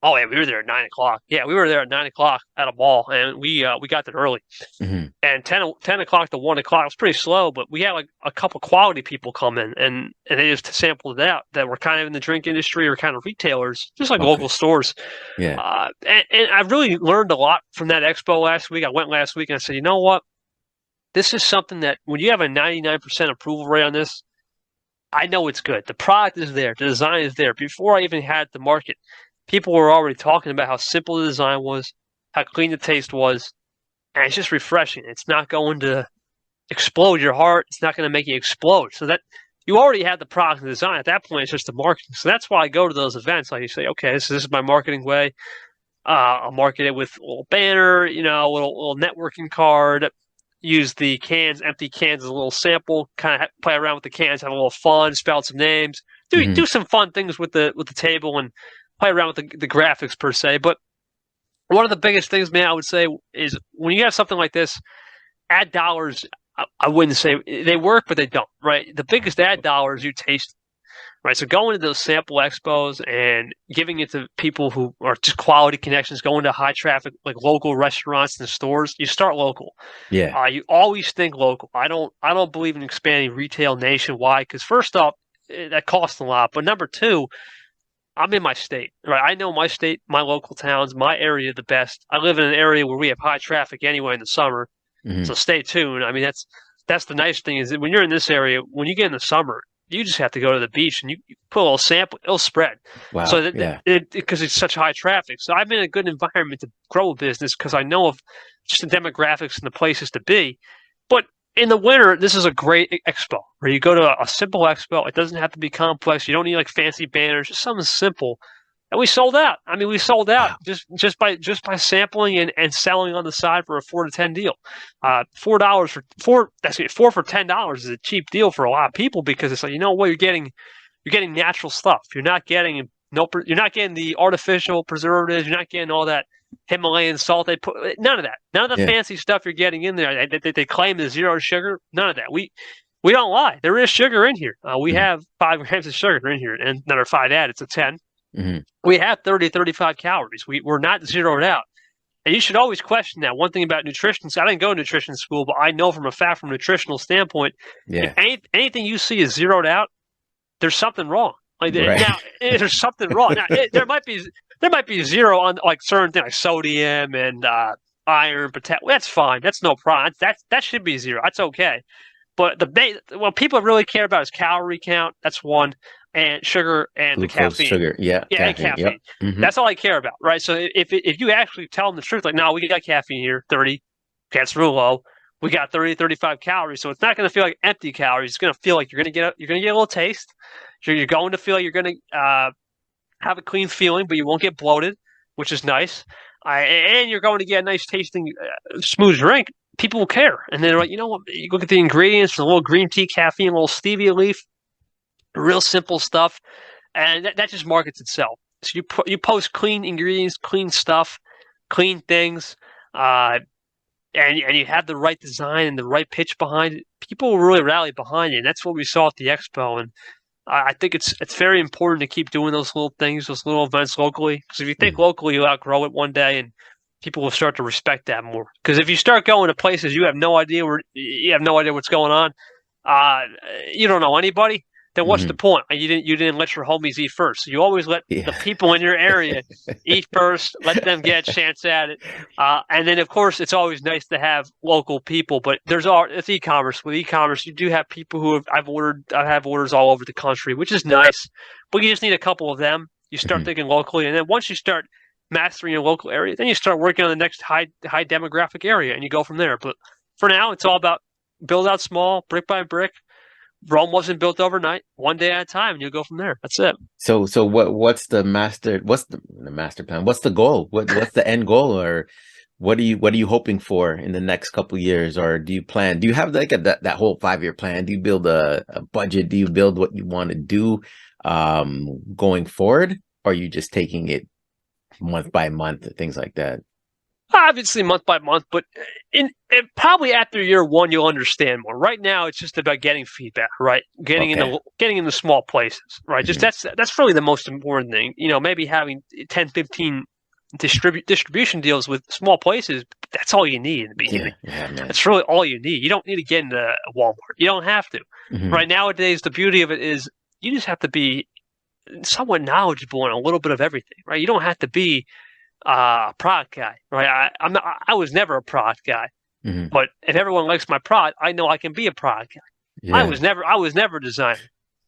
Oh yeah, we were there at 9 o'clock. Yeah, we were there at 9 o'clock at a mall, and we got there early. Hmm. And 10 o'clock to 1 o'clock was pretty slow, but we had like a couple quality people come in, and they just sampled it out that were kind of in the drink industry or kind of retailers, just like local Okay. stores. Yeah. And I really learned a lot from that expo last week. I went last week and I said, you know what? This is something that when you have a 99% approval rate on this, I know it's good. The product is there, the design is there. Before I even had the market, people were already talking about how simple the design was, how clean the taste was, and it's just refreshing. It's not going to explode your heart. It's not going to make you explode. So that you already have the product and design. At that point, it's just the marketing. So that's why I go to those events. Like you say, okay, this is my marketing way. I'll market it with a little banner, a little networking card. Use the cans, empty cans as a little sample. Kind of play around with the cans, have a little fun, spell out some names. Do Hmm. some fun things with the table and play around with the graphics per se. But one of the biggest things, man, I would say is when you have something like this, ad dollars, I wouldn't say they work, but they don't, right? The biggest ad dollars you taste, right? So going to those sample expos and giving it to people who are just quality connections, going to high traffic, like local restaurants and stores, you start local. Yeah. You always think local. I don't believe in expanding retail nationwide because first off, that costs a lot. But number two, I'm in my state, right? I know my state, my local towns, my area the best. I live in an area where we have high traffic anyway in the summer. Hmm. So stay tuned. I mean, that's the nice thing is that when you're in this area, when you get in the summer, you just have to go to the beach and you put a little sample, it'll spread. So Wow. that Yeah. because it's such high traffic. So I'm in a good environment to grow a business because I know of just the demographics and the places to be. But in the winter, this is a great expo where you go to a simple expo. It doesn't have to be complex. You don't need like fancy banners, just something simple. And we sold out. I mean, we sold out Wow. just by sampling and selling on the side for a 4 to 10 deal. $4 for four. That's it. 4 for $10 is a cheap deal for a lot of people because it's like what you're getting natural stuff. You're not getting no. You're not getting the artificial preservatives. You're not getting all that Himalayan salt they put. None of that. None of the Yeah. fancy stuff you're getting in there that they claim is zero sugar. None of that. We don't lie. There is sugar in here. We Hmm. have 5 grams of sugar in here, and another 5 add. It's a 10. Hmm. We have 30, 35 calories. We're not zeroed out. And you should always question that. One thing about nutrition, so I didn't go to nutrition school, but I know from a fact, from a nutritional standpoint, if Yeah. anything you see is zeroed out, there's something wrong. Like Right. now, there's something wrong. Now, there might be zero on like certain things like sodium and iron, potassium. That's fine. That's no problem. That should be zero. That's okay. But what people really care about is calorie count. That's one, and sugar and the Glucose, caffeine. sugar. Yeah. Yeah, and Caffeine. Yep. caffeine. Hmm. That's all I care about, right? So if you actually tell them the truth, like, no, we got caffeine here, 30, okay, that's real low. We got 30, 35 calories, so it's not going to feel like empty calories. It's going to feel like you're going to get a little taste. You're going to feel like you're going to have a clean feeling, but you won't get bloated, which is nice. And you're going to get a nice tasting, smooth drink. People will care, and they're like, you know what? You look at the ingredients: a little green tea, caffeine, a little stevia leaf, real simple stuff, and that just markets itself. So you post clean ingredients, clean stuff, clean things, uh, and you have the right design and the right pitch behind it. People will really rally behind you, and that's what we saw at the expo. And I think it's very important to keep doing those little things, those little events locally. Because if you think Hmm. locally, you'll outgrow it one day, and people will start to respect that more. Because if you start going to places you have no idea what's going on, uh, you don't know anybody. Then what's the Hmm. point? You didn't let your homies eat first. So you always let the Yeah. people in your area eat first. Let them get a chance at it. And then, of course, it's always nice to have local people. But it's e-commerce. With e-commerce, you do have people who I have orders all over the country, which is nice. But you just need a couple of them. You start Hmm. thinking locally, and then once you start mastering your local area, then you start working on the next high demographic area, and you go from there. But for now, it's all about build out small, brick by brick. Rome wasn't built overnight. One day at a time, and you'll go from there. That's it. So what's the master plan? What's the goal? What's the end goal, or what are you hoping for in the next couple of years? Or do you have like that whole 5-year plan? Do you build a budget? Do you build what you want to do going forward? Or are you just taking it month by month, things like that? Obviously, month by month, but probably after year one, you'll understand more. Right now, it's just about getting feedback, right? Getting into small places, right? Just that's really the most important thing. Maybe having 10, 15 distribution deals with small places. That's all you need in the beginning. Yeah, man. That's really all you need. You don't need to get into Walmart. You don't have to. Right nowadays, the beauty of it is you just have to be somewhat knowledgeable in a little bit of everything, right? You don't have to be product guy, right? I was never a product guy, but if everyone likes my product, I know I can be a product guy. Yeah. I was never a designer,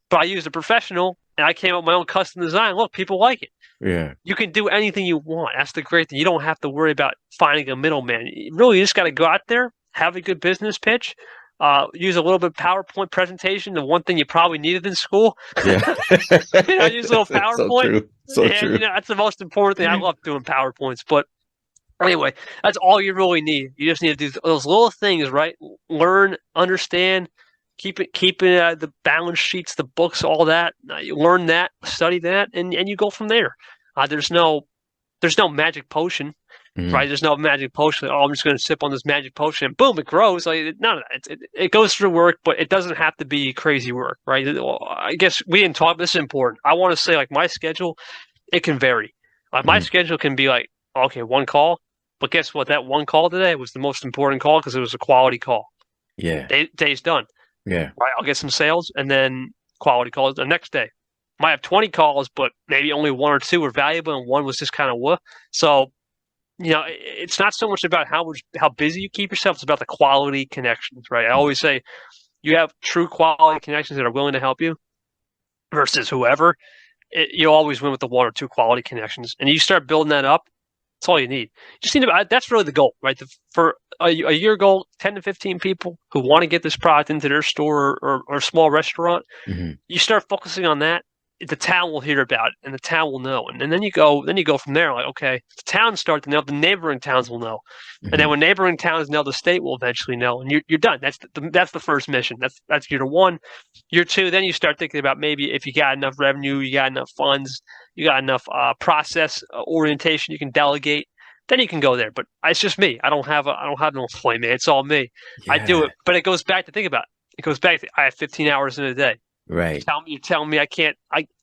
but I used a professional and I came up with my own custom design. Look, people like it. Yeah, you can do anything you want. That's the great thing. You don't have to worry about finding a middleman. Really, you just got to go out there, have a good business pitch. Use a little bit of PowerPoint presentation, the one thing you probably needed in school. Yeah. Use a little PowerPoint. So true. That's the most important thing. I love doing PowerPoints. But anyway, that's all you really need. You just need to do those little things, right? Learn, understand, keep the balance sheets, the books, all that. You learn that, study that, and you go from there. There's no magic potion. Right, there's no magic potion. Oh, I'm just going to sip on this magic potion, and boom, it grows. Like none of that. It goes through work, but it doesn't have to be crazy work, right? I guess we didn't talk. This is important. I want to say, like my schedule, it can vary. Like my schedule can be like, okay, one call, but guess what? That one call today was the most important call because it was a quality call. Yeah, day's done. Yeah, right. I'll get some sales, and then quality calls the next day. Might have 20 calls, but maybe only 1 or 2 were valuable, and one was just kind of what. So. It's not so much about how busy you keep yourself. It's about the quality connections, right? I always say you have true quality connections that are willing to help you versus whoever. You always win with the 1 or 2 quality connections, and you start building that up. That's all you need. Just need to. That's really the goal, right? For a year goal, 10 to 15 people who want to get this product into their store or small restaurant. You start focusing on that. The town will hear about it, and the town will know, and then you go from there. Like, okay, the towns start to know, the neighboring towns will know, and then when neighboring towns know, the state will eventually know, and you're done. That's the first mission. That's year 1. Year 2, then you start thinking about maybe if you got enough revenue, you got enough funds, you got enough process orientation, you can delegate. Then you can go there. But it's just me. I don't have no employee, man. It's all me. Yeah. I do it, but it goes back to think about it. It goes back to I have 15 hours in a day. Right. You're telling me I can't.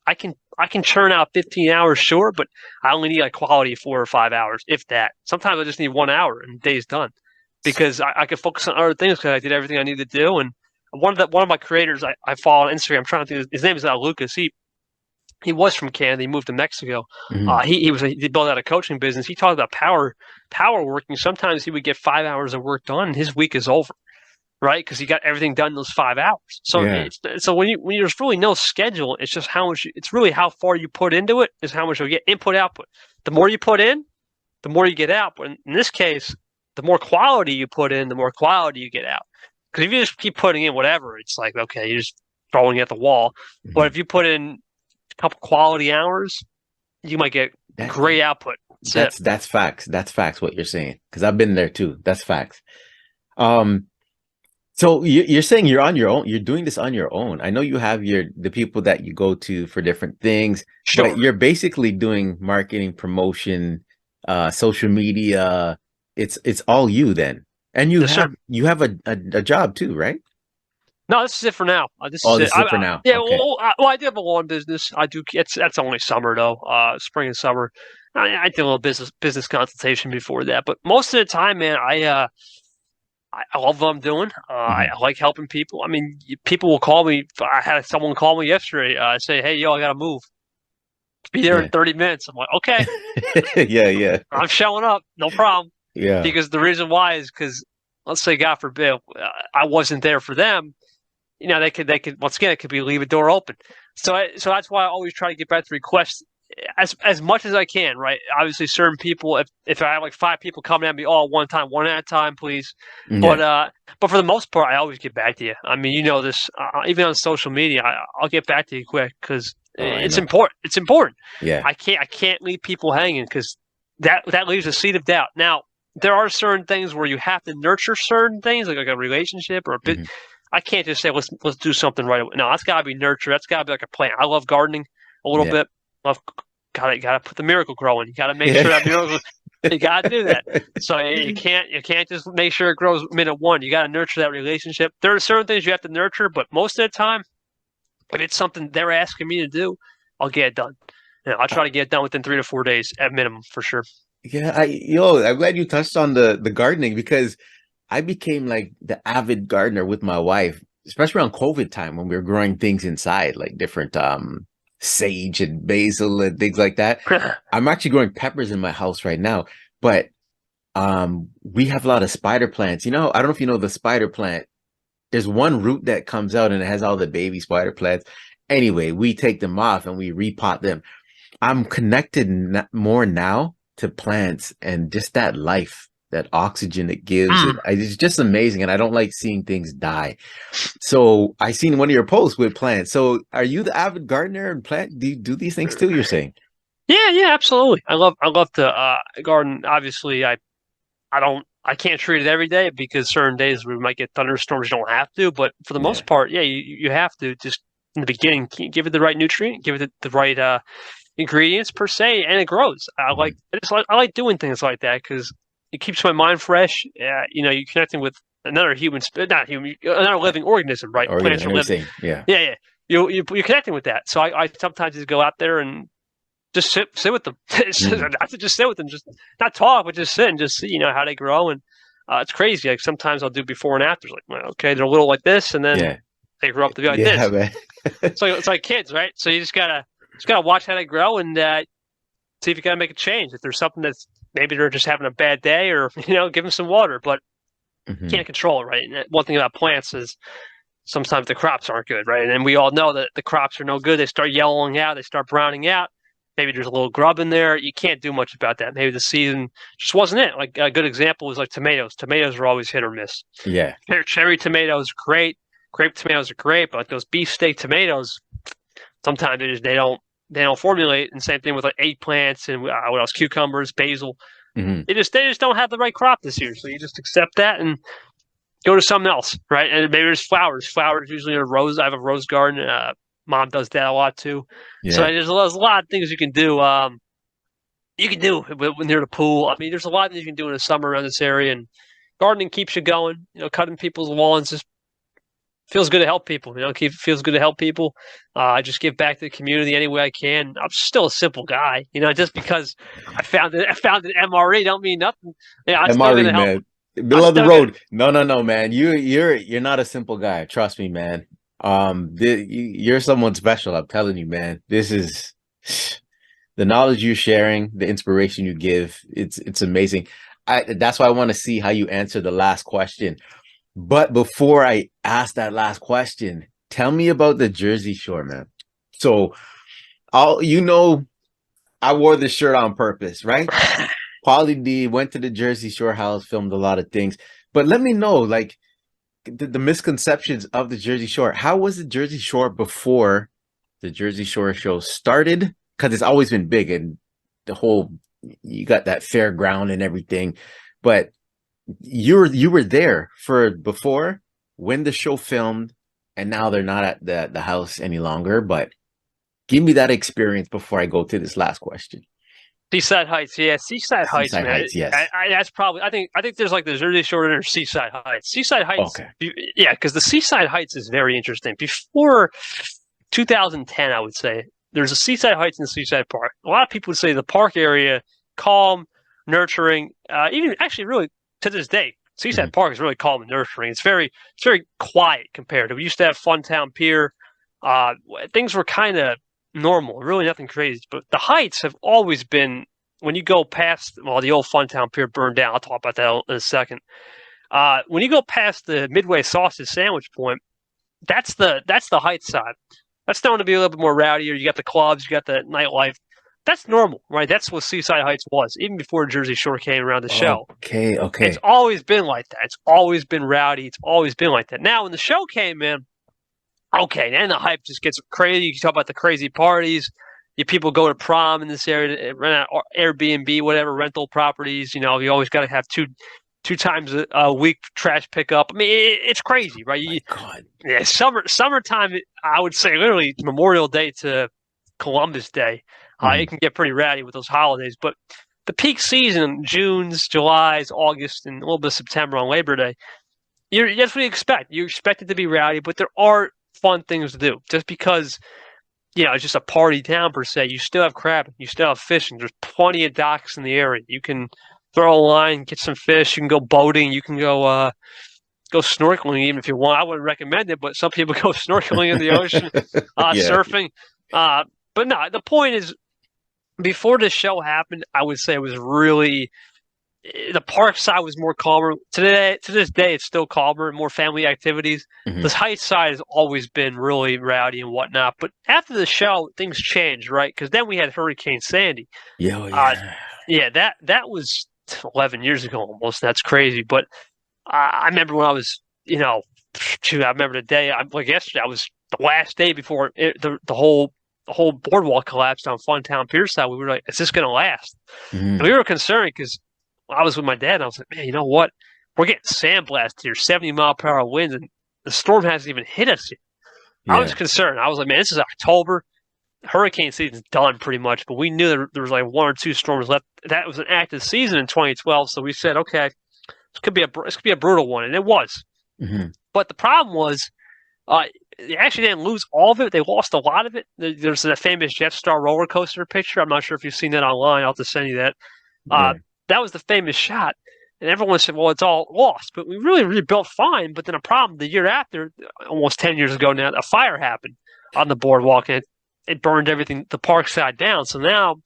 I can churn out 15 hours, sure, but I only need like quality 4 or 5 hours, if that. Sometimes I just need 1 hour and the day's done because I can focus on other things because I did everything I needed to do. And one of my creators I follow on Instagram, I'm trying to think, his name is Lucas. He was from Canada. He moved to Mexico. He built out a coaching business. He talked about power working. Sometimes he would get 5 hours of work done, and his week is over. Right, because you got everything done in those 5 hours. So, so when there's really no schedule, it's just how much. It's really how far you put into it is how much you'll get. Input output. The more you put in, the more you get out. But in this case, the more quality you put in, the more quality you get out. Because if you just keep putting in whatever, it's like okay, you're just throwing it at the wall. But if you put in a couple quality hours, you might get great output. That's facts. That's facts. What you're saying, because I've been there too. That's facts. So you're saying you're on your own. You're doing this on your own. I know you have the people that you go to for different things. Sure. But you're basically doing marketing, promotion, social media. It's all you then, and you have a job too, right? No, this is it for now. This is it for now. Yeah. Okay. Well, I do have a lawn business. I do. That's only summer though. Spring and summer. I did a little business consultation before that, but most of the time, man, I love what I'm doing. I like helping people. I mean, people will call me. I had someone call me yesterday. Say, "Hey, yo, I gotta move. Be there in 30 minutes." I'm like, "Okay." Yeah. I'm showing up. No problem. Yeah. Because the reason why is because, let's say, God forbid, I wasn't there for them. They could once again, it could be leave a door open. So that's why I always try to get back to requests. as much as I can, right? Obviously, certain people, if I have like 5 people coming at me all at one time, one at a time, please. But Yeah. uh, but for the most part, I always get back to you. I mean, you know this. Even on social media, I'll get back to you quick because Oh, I it's know. important. It's important. Yeah. I can't leave people hanging because that leaves a seed of doubt. Now, there are certain things where you have to nurture certain things, like a relationship or a bit. Hmm. I can't just say let's do something right away. No, that's got to be nurtured. That's got to be like a plant. I love gardening a little Yeah. bit. Love gotta put the miracle growing. You gotta make Yeah. sure that miracle. You gotta do that. So you can't just make sure it grows minute one. You gotta nurture that relationship. There are certain things you have to nurture, but most of the time, if it's something they're asking me to do, I'll get it done. I'll try to get it done within 3 to 4 days at minimum for sure. Yeah, I'm glad you touched on the gardening because I became like the avid gardener with my wife, especially around COVID time when we were growing things inside, like different sage and basil and things like that. I'm actually growing peppers in my house right now, but we have a lot of spider plants. You know, I don't know if you know the spider plant. There's one root that comes out and it has all the baby spider plants. Anyway, we take them off and we repot them. I'm connected more now to plants and just that life, that oxygen it gives. Mm. It's just amazing. And I don't like seeing things die. So I seen one of your posts with plants. So are you the avid gardener and plant? Do you do these things too? You're saying? Yeah, yeah, absolutely. I love to garden. Obviously, I can't treat it every day because certain days we might get thunderstorms. You don't have to, but for the Yeah. most part, yeah, you have to just in the beginning give it the right nutrient, give it the right ingredients per se, and it grows. Mhm. I like doing things like that because it keeps my mind fresh. You're connecting with another not human, another living organism, right? Or I Plants know are what you're living. saying. Yeah. Yeah, yeah. You're connecting with that. So I sometimes just go out there and just sit with them. Mhm. I have to just sit with them, just not talk, but just sit and just see, how they grow. And it's crazy. Like sometimes I'll do before and afters. Like, well, okay, they're a little like this, and then Yeah. they grow up to be like Yeah, this. man. So it's like kids, right? So you just gotta watch how they grow and see if you gotta make a change. If there's something that's maybe they're just having a bad day, or give them some water, but you Hmm. can't control it, right? And one thing about plants is sometimes the crops aren't good, right? And we all know that the crops are no good. They start yellowing out, they start browning out. Maybe there's a little grub in there. You can't do much about that. Maybe the season just wasn't it. Like a good example was like tomatoes. Tomatoes are always hit or miss. Yeah. Cherry tomatoes are great. Grape tomatoes are great, but like those beefsteak tomatoes, sometimes they don't formulate. And same thing with like eggplants and what else? Cucumbers, basil. Hmm. They just don't have the right crop this year. So you just accept that and go to something else, right? And maybe there's flowers. Flowers usually are rose. I have a rose garden. Mom does that a lot too. So Yeah. there's a lot of things you can do. You can do when near the pool. I mean, there's a lot of things you can do in the summer around this area, and gardening keeps you going. Cutting people's lawns just feels good to help people. Feels good to help people. I just give back to the community any way I can. I'm still a simple guy. Just because I found an MRE don't mean nothing. Yeah, I'm still MRE, gonna help. man. I'm Middle of the still gonna. road. No, no, no, man. You're not a simple guy. Trust me, man. You're someone special. I'm telling you, man. This is the knowledge you're sharing, the inspiration you give. It's amazing. That's why I want to see how you answer the last question. But before I ask that last question, tell me about the Jersey Shore, man. So, all I wore this shirt on purpose, right? Paulie D went to the Jersey Shore house, filmed a lot of things. But let me know, like, the misconceptions of the Jersey Shore. How was the Jersey Shore before the Jersey Shore show started? Because it's always been big and the whole you got that fairground and everything. But you were there for before when the show filmed, and now they're not at the house any longer. But give me that experience before I go to this last question. Seaside Heights, yeah, Seaside Heights, Seaside man. Heights, yes. That's probably. I think there's like the Jersey Shore and there's Seaside Heights. Seaside Heights, Okay. yeah, because the Seaside Heights is very interesting. Before 2010, I would say there's a Seaside Heights and the Seaside Park. A lot of people would say the park area calm, nurturing. Even actually, really to this day, Hmm. Seaside Park is really calm and nurturing. It's very quiet compared to we used to have Funtown Pier. Uh, Things were kind of normal, really nothing crazy. But the Heights have always been when you go past. Well, the old Funtown Pier burned down. I'll talk about that in a second. When you go past the Midway Sausage Sandwich Point, that's the Heights side. That's known to be a little bit more rowdier. You got the clubs, you got the nightlife. That's normal, right? That's what Seaside Heights was, even before Jersey Shore came around the show. Okay, It's okay. always been like that. It's always been rowdy. It's always been like that. Now, when the show came in, okay, then the hype just gets crazy. You talk about the crazy parties. People go to prom in this area, rent out Airbnb, whatever rental properties. You always got to have two times a week trash pickup. I mean, it's crazy, right? My God. Yeah, summertime. I would say literally Memorial Day to Columbus Day. It can get pretty rowdy with those holidays, but the peak season, June's, July's, August, and a little bit of September on Labor Day, that's what you expect. You expect it to be rowdy, but there are fun things to do. Just because it's just a party town per se, you still have crabbing, you still have fishing. There's plenty of docks in the area. You can throw a line, get some fish. You can go boating. You can go snorkeling even if you want. I wouldn't recommend it, but some people go snorkeling in the ocean, Yeah. surfing. But no, the point is, before this show happened, I would say it was really the park side was more calmer. To this day, it's still calmer, more family activities. Hmm. The Heights side has always been really rowdy and whatnot. But after the show, things changed, right? Because then we had Hurricane Sandy. Yeah, oh, Uh, yeah. yeah, that was 11 years ago almost. That's crazy. But I remember when I was, shoot, I remember the day. Like yesterday, I was the last day before the whole boardwalk collapsed on Funtown Pierside. We were like, "Is this going to last?" And we Hmm. were concerned because I was with my dad, and I was like, "Man, you know what? We're getting sandblasted here, 70-mile-per-hour winds, and the storm hasn't even hit us yet." I was Yeah. concerned. I was like, "Man, this is October. Hurricane season's done pretty much." But we knew there was like one or two storms left. That was an active season in 2012, so we said, "Okay, this could be a brutal one," and it was. Hmm. But the problem was, uh, they actually didn't lose all of it. They lost a lot of it. There's that famous Jetstar roller coaster picture. I'm not sure if you've seen that online. I'll have to send you that. Uh, Yeah. that was the famous shot. And everyone said, well, it's all lost. But we really rebuilt fine. But then a problem the year after, almost 10 years ago now, a fire happened on the boardwalk and it burned everything, the park side down. So now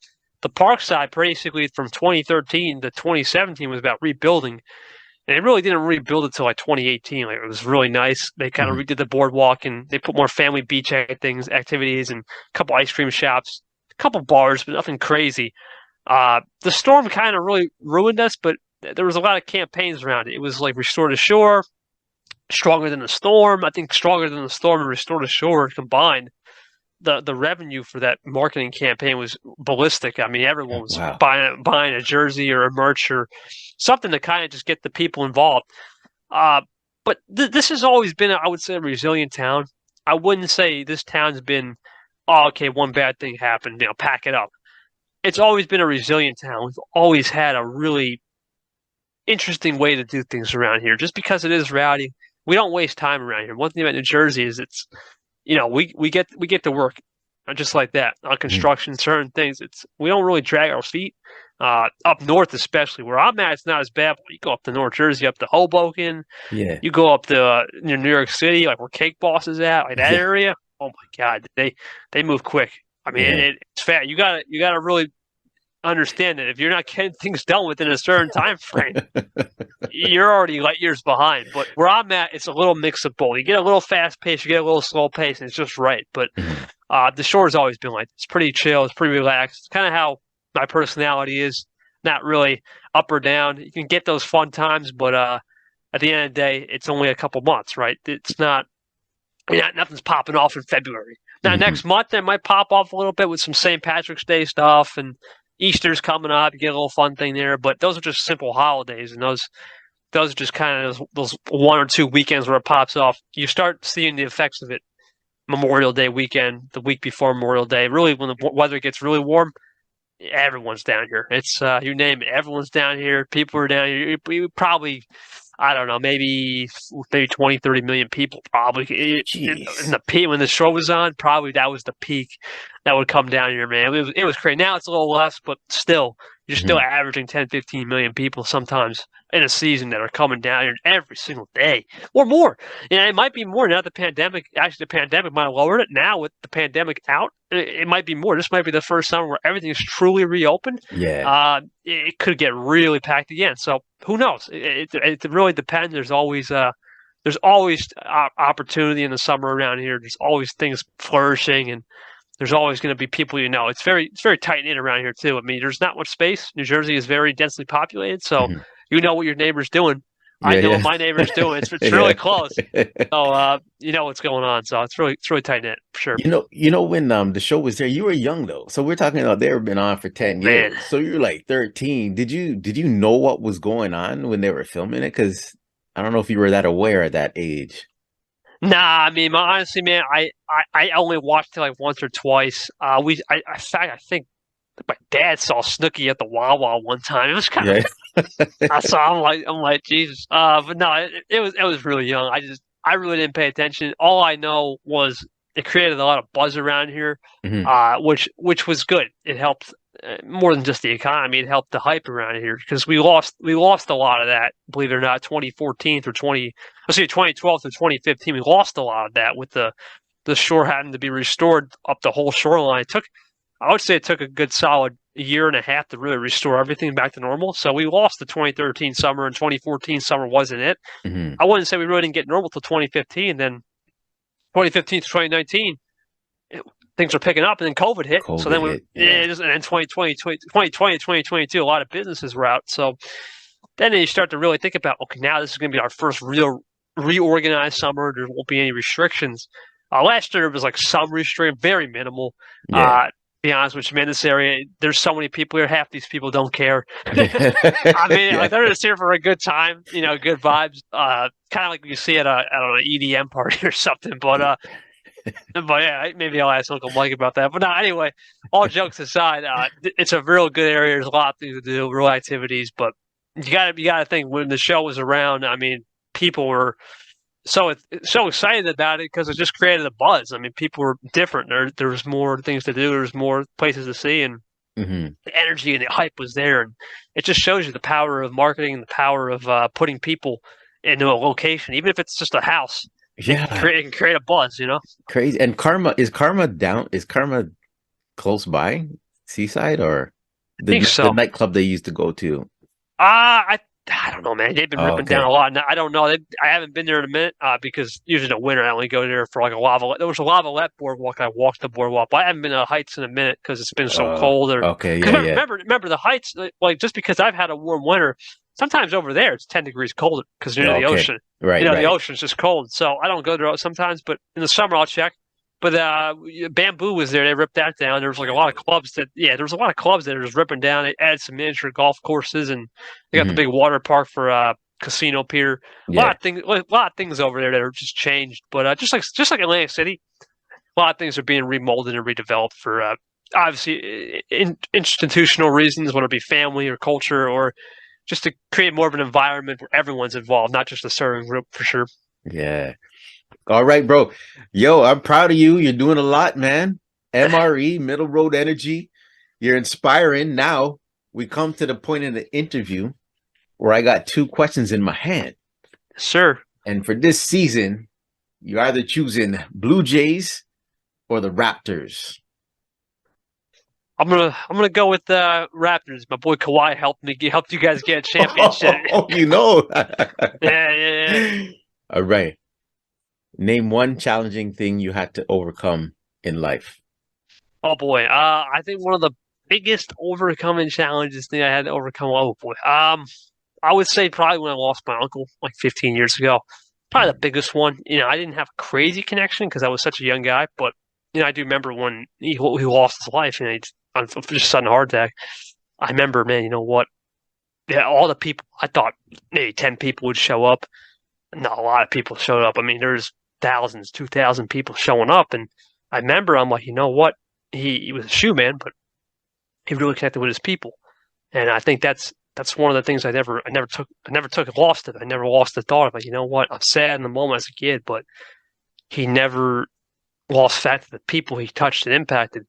the park side, basically from 2013 to 2017, was about rebuilding. And they really didn't rebuild it till like 2018. Like it was really nice. They kind of Hmm. redid the boardwalk and they put more family beach activities, and a couple ice cream shops, a couple bars, but nothing crazy. The storm kind of really ruined us, but there was a lot of campaigns around it. It was like Restore to Shore, Stronger Than the Storm. I think Stronger Than the Storm and Restore to Shore combined, the revenue for that marketing campaign was ballistic. I mean, everyone was Wow. buying a jersey or a merch or something to kind of just get the people involved. Uh, but this has always been, I would say, a resilient town. I wouldn't say this town's been, oh, okay, one bad thing happened, pack it up. It's always been a resilient town. We've always had a really interesting way to do things around here. Just because it is rowdy, we don't waste time around here. One thing about New Jersey is we get to work just like that on Hmm. construction, certain things. We don't really drag our feet. Up north, especially where I'm at, it's not as bad. But you go up to North Jersey, up to Hoboken, Yeah. you go up to New York City, like where Cake Boss is at, like that Yeah. area. Oh my God, they move quick. I mean, Yeah. it's fat. You gotta really understand that if you're not getting things done within a certain time frame, you're already light years behind. But where I'm at, it's a little mix of both. You get a little fast pace, you get a little slow pace, and it's just right. But Hmm. the shore's always been like this. It's pretty chill. It's pretty relaxed. It's kind of how my personality is. Not really up or down. You can get those fun times, but at the end of the day, it's only a couple months, right? It's not. Nothing's popping off in February. Now Hmm. next month it might pop off a little bit with some St. Patrick's Day stuff and Easter's coming up. You get a little fun thing there, but those are just simple holidays, and those are just kind of those 1 or 2 weekends where it pops off. You start seeing the effects of it Memorial Day weekend, the week before Memorial Day. Really, when the weather gets really warm, everyone's down here. It's you name it, everyone's down here. People are down here. We probably, I don't know, maybe 20, 30 million people probably in Jeez. the peak when the show was on. Probably that was the peak that would come down here, man. It was crazy. Now it's a little less, but still, you're still Hmm. averaging 10, 15 million people sometimes in a season that are coming down here every single day or more. It might be more now. The pandemic, actually, the pandemic might have lowered it. Now with the pandemic out, it might be more. This might be the first summer where everything is truly reopened. Yeah. It could get really packed again. So who knows? It really depends. There's always opportunity in the summer around here. There's always things flourishing, and there's always going to be people you know. It's very tight knit around here too. I mean, there's not much space. New Jersey is very densely populated, so Mhm. you know what your neighbor's doing. I Yeah, know what yeah. my neighbor's doing. It's really Yeah. close. So you know what's going on. So it's really tight knit for sure. You know when the show was there, you were young though. So we're talking about they've been on for 10 Man, years. So you're like 13. Did you know what was going on when they were filming it? Because I don't know if you were that aware at that age. nah. I mean, honestly, man, I only watched it like once or twice. In fact, I think my dad saw Snooki at the Wawa one time. It was kind of Yeah. I saw. I'm like Jesus. But no, it was really young. I really didn't pay attention. All I know was it created a lot of buzz around here, Mhm. which was good. It helped more than just the economy. It helped the hype around here because we lost a lot of that. Believe it or not, 2014 through 2012 through 2015, we lost a lot of that with the shore having to be restored up the whole shoreline. I would say it took a good solid year and a half to really restore everything back to normal. So we lost the 2013 summer and 2014 summer wasn't it. Mhm. I wouldn't say we really didn't get normal till 2015. Then 2015 to 2019, it, things were picking up, and then COVID hit. So COVID then hit. Yeah. and then 2020, 2022, a lot of businesses were out. So then you start to really think about, okay, now this is going to be our first real reorganized summer. There won't be any restrictions. Last year it was like some restraint, very minimal. Yeah. To be honest with you, man, this area, there's so many people here. Half these people don't care. I mean, like Yeah. they're just here for a good time, good vibes. Kind of like you see at an EDM party or something. But yeah, maybe I'll ask Uncle Mike about that. But no, anyway, all jokes aside, it's a real good area. There's a lot of things to do, real activities. But you gotta think when the show was around. I mean, people were so excited about it because it just created a buzz. I mean, people were different. There was more things to do. There was more places to see, and Mhm. the energy and the hype was there. And it just shows you the power of marketing and the power of putting people into a location, even if it's just a house. Yeah. It can create a buzz. Crazy. And Karma close by Seaside or I think the so. nightclub they used to go to? I don't know, man. They've been Oh, ripping down okay. a lot. I don't know. I haven't been there in a minute because usually in the winter I only go there for like a lava. There was a lavalette boardwalk. I walked the boardwalk, but I haven't been to the Heights in a minute because it's been so cold. Or Okay, because yeah, yeah. remember the Heights. Like just because I've had a warm winter, sometimes over there it's 10 degrees colder because Yeah, near the okay. ocean. Right, The right. ocean's just cold, so I don't go there sometimes. But in the summer I'll check. But Bamboo was there. They ripped that down. There was like a lot of clubs there was a lot of clubs that are just ripping down. They added some miniature golf courses, and they got the Mhm. big water park for Casino Pier. Yeah. A lot of things over there that are just changed. But just like Atlantic City, a lot of things are being remolded and redeveloped for obviously institutional reasons, whether it be family or culture, or just to create more of an environment where everyone's involved, not just a certain group for sure. Yeah. All right, bro. Yo, I'm proud of you. You're doing a lot, man. MRE, Middle Road Energy. You're inspiring. Now we come to the point in the interview where I got two questions in my hand. Sure. And for this season, you're either choosing Blue Jays or the Raptors. I'm gonna go with the Raptors. My boy Kawhi helped you guys get a championship. Oh, you know. Yeah, yeah, yeah. All right. Name one challenging thing you had to overcome in life. Oh boy. I think one of the biggest overcoming challenges thing I had to overcome. Oh boy. I would say probably when I lost my uncle like 15 years ago. Probably the Mm. biggest one. I didn't have a crazy connection because I was such a young guy, but I do remember when he lost his life. Just sudden heart attack. I remember, man. You know what? Yeah, all the people. I thought maybe 10 people would show up. Not a lot of people showed up. I mean, there's thousands, 2,000 people showing up, and I remember I'm like, you know what? He was a shoe man, but he really connected with his people, and I think that's one of the things I never lost it. I never lost the thought of like, you know what? I'm sad in the moment as a kid, but he never lost fact that the people he touched and impacted.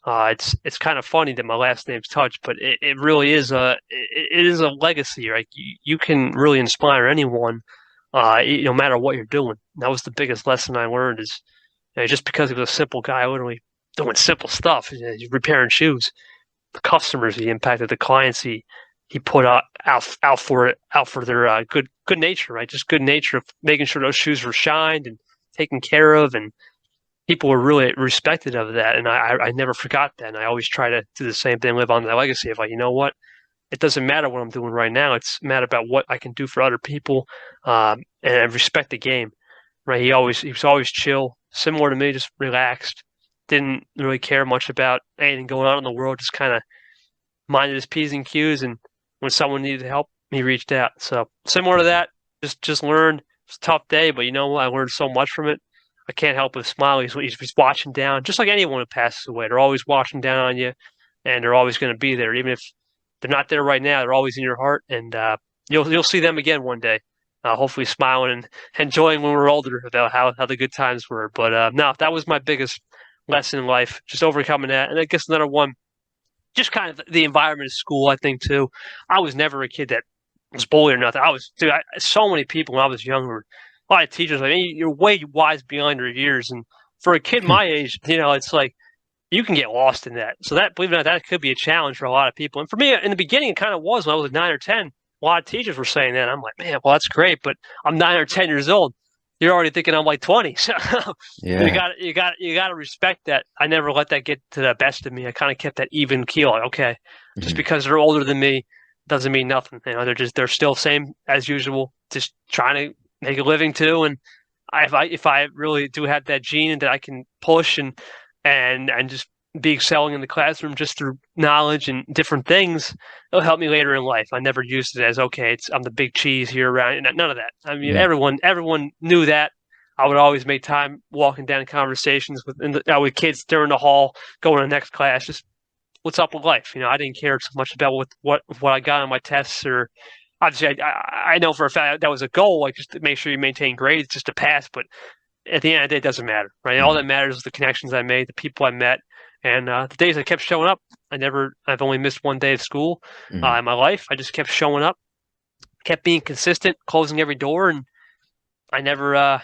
It's kind of funny that my last name's Touch, but it really is a legacy. Right? You can really inspire anyone, no matter what you're doing. That was the biggest lesson I learned is just because he was a simple guy, literally doing simple stuff, repairing shoes. The customers he impacted, the clients he put out for their good nature, right? Just good nature of making sure those shoes were shined and taken care of, and people were really respected of that, and I never forgot that. And I always try to do the same thing, live on that legacy of like, you know what, it doesn't matter what I'm doing right now. It's matter about what I can do for other people, and respect the game. Right? He was always chill, similar to me, just relaxed. Didn't really care much about anything going on in the world. Just kind of minded his p's and q's, and when someone needed help, he reached out. So similar to that, just learned. It's a tough day, but you know what? I learned so much from it. I can't help but smile. He's watching down, just like anyone who passes away. They're always watching down on you, and they're always going to be there, even if they're not there right now. They're always in your heart, and you'll see them again one day. Hopefully, smiling and enjoying when we're older about how the good times were. But no, that was my biggest lesson in life, just overcoming that. And I guess another one, just kind of the environment of school, I think, too. I was never a kid that was bullied or nothing. So many people when I was younger, a lot of teachers, I mean, you're way wise beyond your years. And for a kid my age, it's like you can get lost in that. So that, believe it or not, that could be a challenge for a lot of people. And for me, in the beginning, it kind of was when I was 9 or 10. A lot of teachers were saying that. I'm like, man, well, that's great, but I'm 9 or 10 years old. You're already thinking I'm like 20. So Yeah. you got to respect that. I never let that get to the best of me. I kind of kept that even keel. Like, okay, just Mhm. because they're older than me doesn't mean nothing. They're still same as usual, just trying to make a living too. And if I really do have that gene that I can push and just be excelling in the classroom just through knowledge and different things, it'll help me later in life. I never used it as, okay, I'm the big cheese here around. None of that. I mean, Yeah. everyone knew that. I would always make time walking down conversations with kids during the hall, going to the next class, just what's up with life. I didn't care so much about what I got on my tests, or obviously I know for a fact that was a goal, like just to make sure you maintain grades just to pass. But at the end of the day, it doesn't matter, right? All that Mhm. matters is the connections I made, the people I met, and the days I kept showing up. I've only missed one day of school Mhm. in my life. I just kept showing up, kept being consistent, closing every door, and I never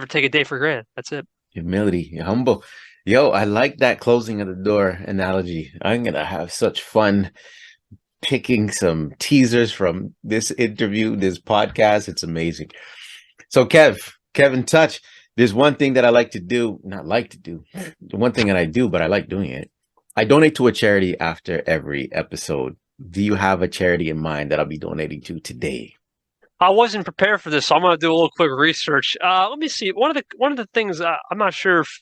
take a day for granted. That's it. Humility, humble. Yo, I like that closing of the door analogy. I'm gonna have such fun picking some teasers from this interview, this podcast. It's amazing. So, Kevin Touch, there's one thing that I like to do, not like to do, the one thing that I do, but I like doing it. I donate to a charity after every episode. Do you have a charity in mind that I'll be donating to today? I wasn't prepared for this, so I'm going to do a little quick research. Let me see. One of the things I'm not sure if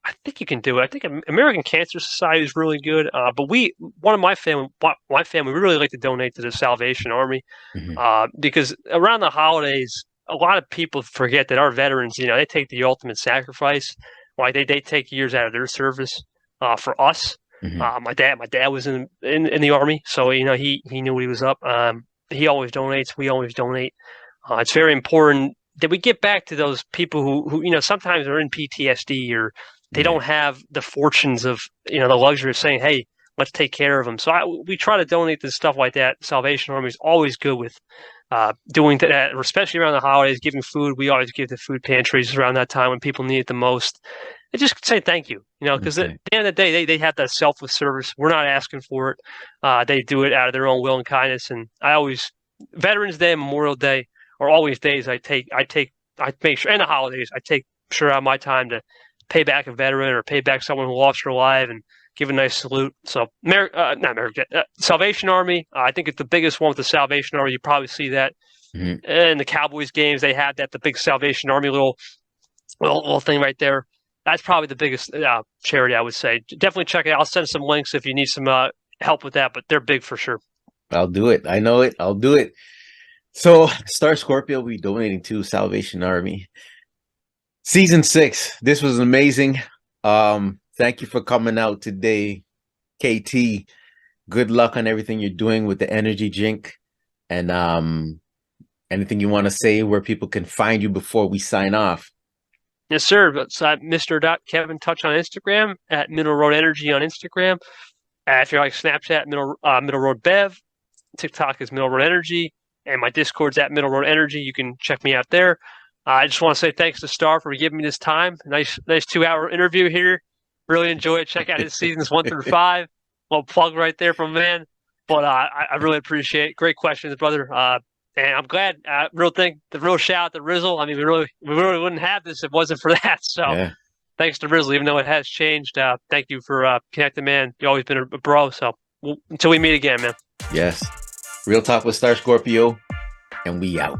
I think you can do it. I think American Cancer Society is really good. But one of my family, we really like to donate to the Salvation Army, Mhm. because around the holidays, a lot of people forget that our veterans, they take the ultimate sacrifice. Like they take years out of their service for us. Mhm. My dad was in the army, so he knew what he was up. He always donates. We always donate. It's very important that we get back to those people who sometimes are in PTSD, or they Yeah. don't have the fortunes of the luxury of saying, "Hey, let's take care of them." So we try to donate to stuff like that. Salvation Army is always good with doing that, especially around the holidays, giving food. We always give to food pantries around that time when people need it the most. And just say thank you, because at Okay. the end of the day, they have that selfless service. We're not asking for it. They do it out of their own will and kindness. And Veterans Day and Memorial Day are always days I make sure, and the holidays, I take sure out my time to pay back a veteran or pay back someone who lost their life and give a nice salute. So, not American, Salvation Army. I think it's the biggest one with the Salvation Army. You probably see that Mhm. in the Cowboys games. They had the big Salvation Army little thing right there. That's probably the biggest charity, I would say. Definitely check it out. I'll send some links if you need some help with that, but they're big for sure. I'll do it. I know it. I'll do it. So, Star Scorpio will be donating to Salvation Army. Season 6. This was amazing. Thank you for coming out today, KT. Good luck on everything you're doing with the energy drink. And anything you want to say where people can find you before we sign off? Yes, sir. It's Mr. Kevin Touch on Instagram, at Middle Road Energy on Instagram. If you're like Snapchat, Middle Road Bev. TikTok is Middle Road Energy, and my Discord's at Middle Road Energy. You can check me out there. I just want to say thanks to Star for giving me this time. Nice 2 hour interview here. Really enjoy it. Check out his seasons 1 through 5. Little plug right there from man. But I really appreciate it. Great questions, brother. And I'm glad. The real shout out to Rizzle. I mean, we really wouldn't have this if it wasn't for that. So Yeah. thanks to Risley, even though it has changed. Thank you for connecting, man. You've always been a bro. So until we meet again, man. Yes. Real Talk with Star Scorpio, and we out.